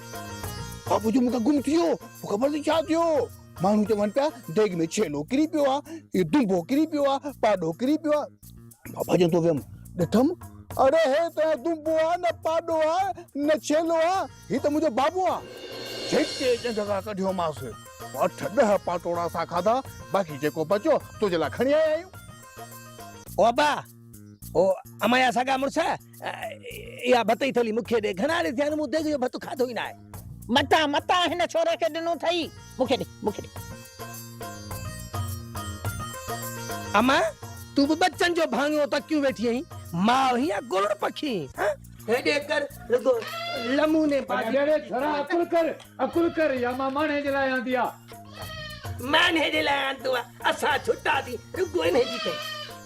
बाबू जो मूंखां गुम थी वियो, ख़बर थी छा थियो? माण्हू चवनि पिया देग में छेलो किरी पियो आहे, इहो दुंबो किरी पियो आहे, पाॾो किरी पियो आहे। मां भॼंदो वियुमि, ॾिठमि अरे हे त दुंबो आहे, न पाॾो आहे, न छेलो आहे, ही त मुंहिंजो बाबू आहे। जेके जॻह कढियोमांसि, 8-10 पाटोड़ा सां खाधा, बाक़ी जेको बचियो तुंहिंजे लाइ खणी आया आहियूं। ओ अब्बा, ओ अमाया सागा मुड़सा या भतई थोली मूंखे ॾे। घणा ॾे थिया मूं देग जो भत खाधो ई न आहे। मता हिन छोरे खे ॾिनो अथई, मूंखे ॾे। अम्मा तू भी बच्चन जो भांगियो त क्यों बैठी आई मां ही या गुड़ पखी हां हेडे कर रुको लमूने पाजी अरे थरा अकुल कर या मां माने जलाया दिया माने जलाया दुआ असा छुट्टा दी रुको इन जी के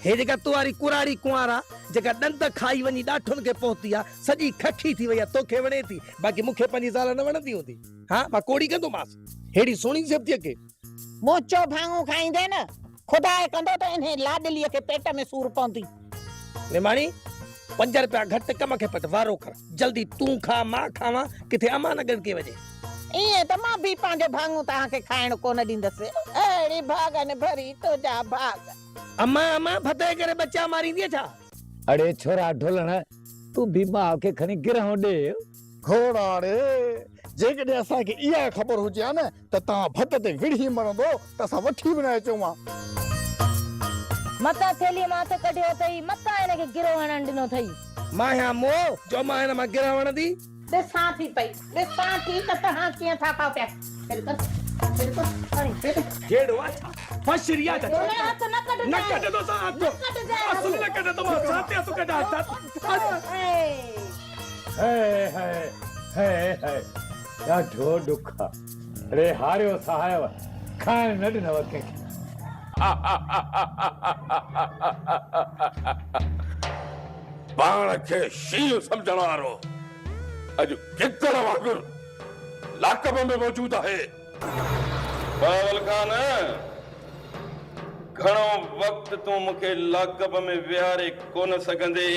हे जेका तुआरी कुराड़ी कुआरा जेका दंत खाई वनी डाठुन के पहुती आ सजी खठी थी वया तोखे वणे थी बाकी मुखे पंजी साल न वणदी होती हां मां कोड़ी कंदो मास हेड़ी सोणी सेफ्टी के मोचो भांगो खाईंदे न खुदा कंदो त इन्हे लाडलीअ के पेट में सूर पवंदी निमाणी 5 रुपया घट कम के पट वारो कर जल्दी तू खा मां खावा किथे अमा नगर के वजे इए त मां भी पांजो भांगो तां के खाइण कोन दींदस एड़ी भागन भरी तो जा भाग अमा फते करे बच्चा मारी दिए छा अरे छोरा ढोलण तू भी मां के खणी गिरहो दे घोड़ा रे जेकॾहिं असांखे इहा ख़बर हुजे हा न त तव्हां भत ते विढ़ी मरंदो त असां वठी बि न अचूं हा मता थेली मां त कढियो तई मता इन के गिरो हणन दिनो थई माया मो जो मां इन मां गिरा वणदी ॾिसां थी पई ॾिसां थी त तव्हां कीअं था पाओ पिया जेड़ो अच्छा फशरिया जा हाथ न कट न कट दो सा हाथ असुल न कट दो साथे तो कटा है या ढो दुखा अरे हारियो सहायव खान न ॾिनव कंहिंखे पाण खे शील समझण वारो अॼु किकर वांगुर लाकब में मौजूद आहे बावल खान घणो वक्त तूं मूंखे लाकब में विहारे कोन सघंदे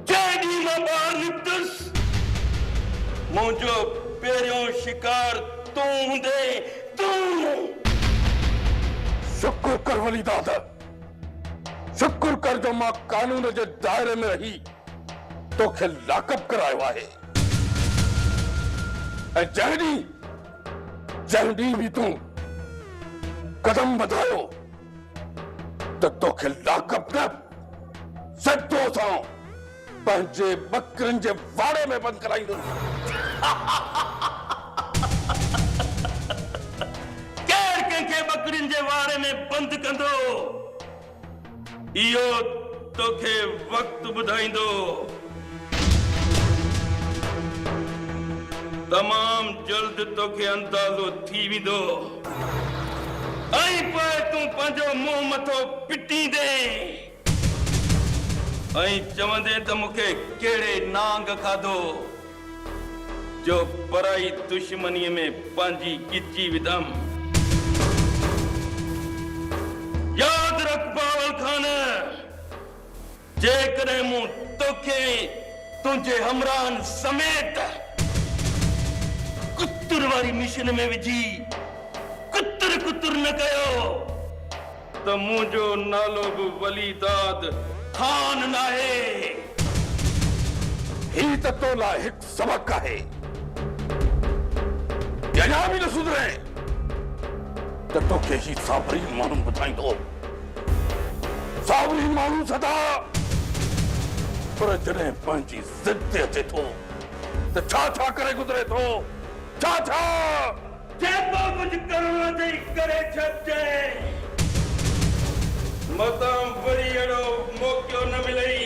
जेॾी मां ॿाहिरि निकतुसि मुंहिंजो पहिरियों शिकार तूं हूंदे तूं शुक्र कर वली दादा शुक्र कर जो मां कानून जे दायरे में रही तोखे लाकब करायो आहे ऐं जंहिं ॾींहुं बि तूं कदम वधायो त तोखे लाकब न सदो सां पंहिंजे बकरनि जे वाड़े में बंदि कराईंदुसि केर कंहिंखे बकरियुनि जे वाड़े में बंदि कंदो इहो तोखे वक्त ॿुधाईंदो तमाम जल्द तोखे अंदाज़ो थी वेंदो ऐं पोइ तूं पंहिंजो मुंहुं मथो पिटींदे ऐं चवंदे त मूंखे कहिड़े नांग खाधो जो पराई दुश्मनीअ में पंहिंजी गिची विधमि याद रख बावल खान जेकॾहिं मूं तोखे तुंहिंजे हमराहनि समेत कुतर वारी मिशन में विझी कुतर न कयो त मुंहिंजो नालो बि वलीदाद खान नाहे ही त तो लाइ हिकु सबक़ आहे अञा बि न सुधरे त तोखे ही साबरीन माण्हू ॿुधाईंदो साबरीन माण्हू सदा पर जॾहिं पंहिंजी ज़िद ते अचे थो त छा करे गुज़रे थो छा जेको कुझु करणो अथई करे छॾिजे मतां वरी अहिड़ो मौक़ो न मिलई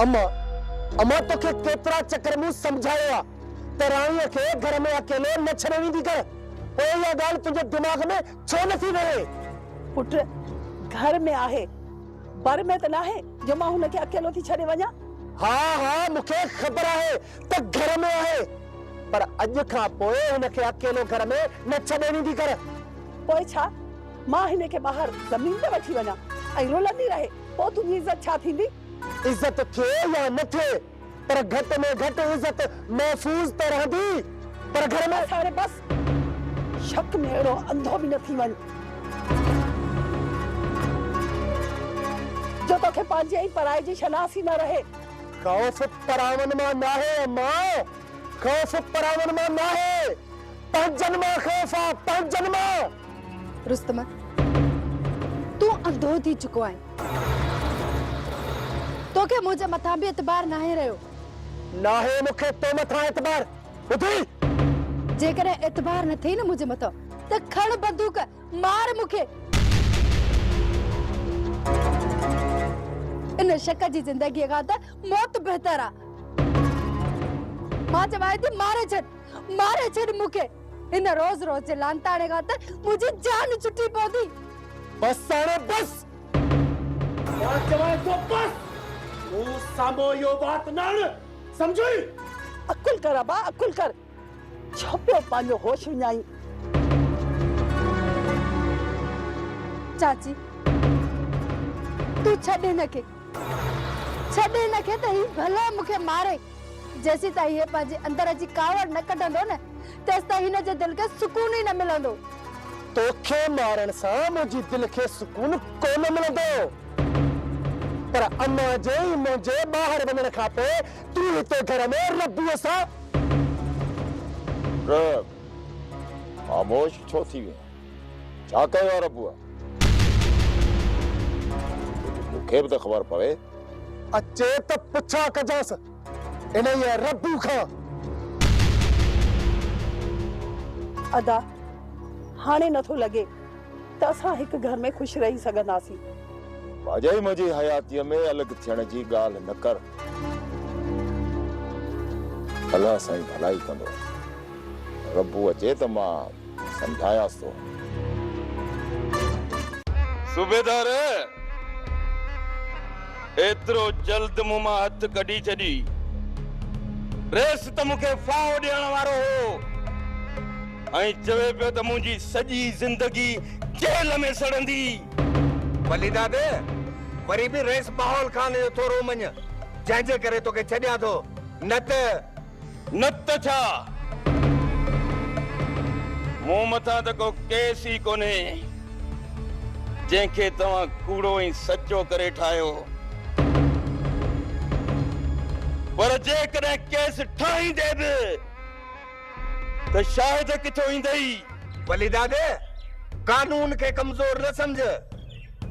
अम्मा अम्मा तो के केतरा चक्कर में समझायो आ त राणीअ खे घर में अकेलो न छॾे वेंदी कर पोइ इहा ॻाल्हि तुंहिंजे दिमाग़ में छो नथी रहे पुट घर में आहे बर में त नाहे जो मां हुनखे अकेलो थी छॾे वञा। हाँ हाँ मूंखे ख़बर आहे त घर में आहे पर अॼु खां पोइ हुनखे अकेलो घर में न छॾे वेंदी कर। पोइ छा मां हिनखे ॿाहिरि ज़मीन ते वठी वञा ऐं रुलंदी रहे पोइ तुंहिंजी इज़त छा थींदी? इज़त थिए या न थिए पर घटि में घटि इज़त महफूज़ त रहंदी। पर घर में सारे बस शक में अहिड़ो अंधो बि न थी वञ जो तोखे पंहिंजे ई पराए जी शनासी न रहे। खौफ परावन मां नाहे अम्मा खौफ परावन मां नाहे पंजन मां खौफ आ पंजन मां। रुस्तम तू अंधो थी चुको आहे तोखे मुझे मथा भी एतबार नाहे रहियो। नाहे मूंखे तो मथा एतबार ॿुधी जेकॾहिं एतबार न थी न मुझे मथा त खण बंदूक मार मूंखे। इन शक जी जिंदगी खां त मौत बहितर आ। मां चवां थी मारे छॾ मूंखे इन रोज़ रोज़ जे लांताणे खां त मुंहिंजी जान छुटी पवंदी। बस हाणे बस मां चवां थो बस तूं साम्हूं इहो बात न आण समझी। अकुल कर अबा अकुल कर छो पियो पंहिंजो होश विञाई। चाची तू छॾे हिनखे त ही भला मूंखे मारे जेसी ताईं हे पंहिंजे अंदर अची कावड़ न कढंदो न तेसि ताईं हिन जे दिलि खे सुकून ई न मिलंदो। तोखे मारण सां मुंहिंजी दिलि खे सुकून कोन मिलंदो पर अम्मा जे मुंहिंजे ॿाहिरि वञण खां पोइ तूं हिते घर में रबीअ सां खामोश छो थी वियो छा कयो आहे रबूअ मूंखे बि त ख़बर पवे। अचे त पुछा कजांसि इन ये रब्बू खां। अदा हाणे नथो लॻे त असां हिकु घर में ख़ुशि रही सघंदासीं। भाॼाई मुंहिंजी हयातीअ में अलॻि थियण जी ॻाल्हि न कर अलाह साईं भलाई कंदो रब्बू अचे त मां सम्झायांसि थो। सूबेदार एतिरो जल्द मूं मां हथ कढी छॾी रेस त मूंखे फाहो ॾियण वारो हो ऐं चवे पियो त मुंहिंजी सॼी ज़िंदगी जेल में सड़ंदी। वली दादे वरी बि रेस माहौल खान जो थोरो मञ जंहिंजे करे तोखे छॾियां थो न त छा मूं मथां त को केस ई कोन्हे जंहिंखे तव्हां कूड़ो ऐं सचो करे ठाहियो पर जेकॾहिं केस ठाहींदे बि त शायदि किथों ईंदई। वली दादे कानून खे कमज़ोर न समझ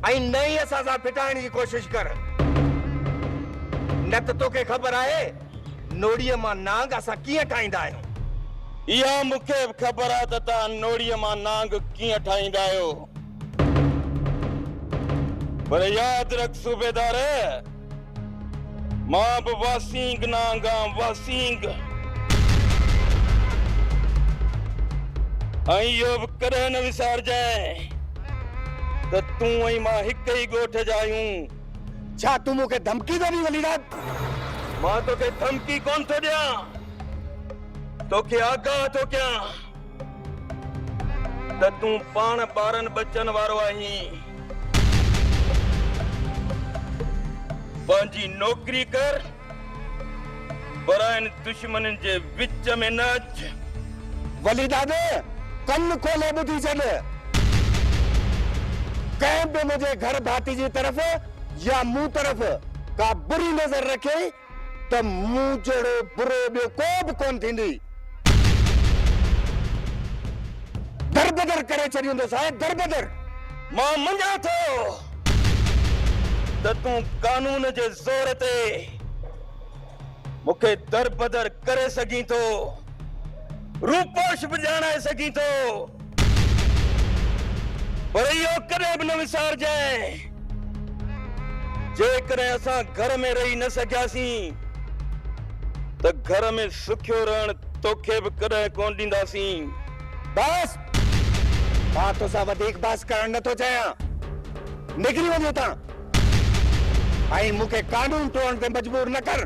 ऐं न ई असां सां फिटाइण जी कोशिश कर न त तोखे ख़बर आहे नोड़ीअ मां नांग असां कीअं ठाहींदा आहियूं। इहा मूंखे बि ख़बर आहे त तव्हां नोड़ीअ मां नांग कीअं ठाहींदा आहियो पर यादि रख सूबेदार मां बि वासींग नांग वासींग ऐं इहो बि कॾहिं न विसारजांइ त तूं ऐं मां हिक ई ॻोठ जा आहियूं। छा तूं मूंखे धमकी ॾिनी वली दाद? मां तोखे धमकी कोन थो ॾियां तोखे आगाह थो कयां त तूं पाण ॿारनि बचनि वारो आहीं पंहिंजी नौकरी कर पर इन दुश्मननि जे विच में न अच। वली दादे कन खोले ॿुधी छॾ कंहिं बि मुंहिंजे घर भाती जी तरफ़ या मूं तरफ़ का बुरी नज़र रखे त मूं जहिड़ो बुरो ॿियो को बि कोन थींदी। दरबदर करे छॾींदुसि आहे दरबदर। मां मञा थो त तूं कानून जे ज़ोर ते मूंखे दरबदर करे सघीं थो रूपोश बि ॼाणाए सघीं थो पर इहो कॾहिं बि न विसारजांइ जेकॾहिं असां घर में रही न सघियासीं त घर में सुखियो रहण तोखे बि कॾहिं कोन ॾींदासीं। बस मां तोसां वधीक बस करण नथो चाहियां। निकिरी वञो तां ऐं मूंखे कानून तोड़ण ते मजबूर न कर,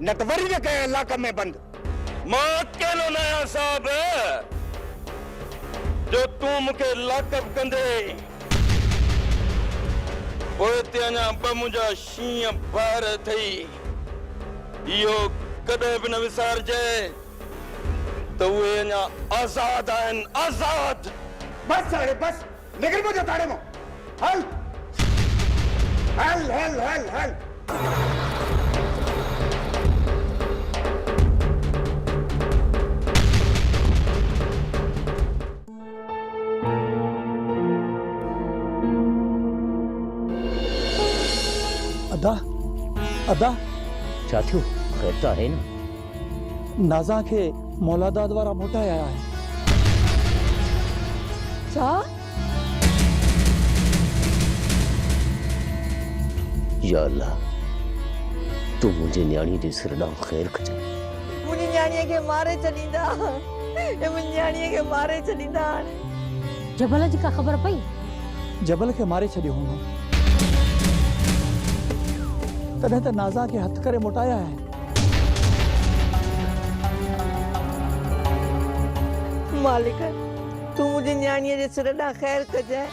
न त वरी न कयां लाक में बंद। मां अकेलो न आहियां साहब जो तूं मूंखे लाकअप कंदे पोइ ते अञा ॿ मुंहिंजा शींहं ॿाहिरि अथई। इहो कॾहिं बि न विसारजे त उहे अञा आज़ाद आहिनि, आज़ाद। बस साड़े बस निकल मुझे ताड़े में हल हल हल हल हल अदा अदा छा थियो? ख़ैर त आहे न? नाज़ा खे मौलादाद वारा मोटाए आया है। छा? या अल्लाह तू मुंहिंजे न्याणी जे सिर ॾांहुं ख़ैर कजांइ। मुंहिंजी न्याणीअ खे मारे छॾींदा, मुंहिंजी न्याणीअ खे मारे छॾींदा। हाणे जबल जी का ख़बर पई? जबल खे मारे छॾियो हूंदो, तॾहिं त नाज़ा खे हथ करे मोटाया है। मालिक तू मुंहिंजी न्याणीअ जे सिर ॾांहुं ख़ैर कजांइ।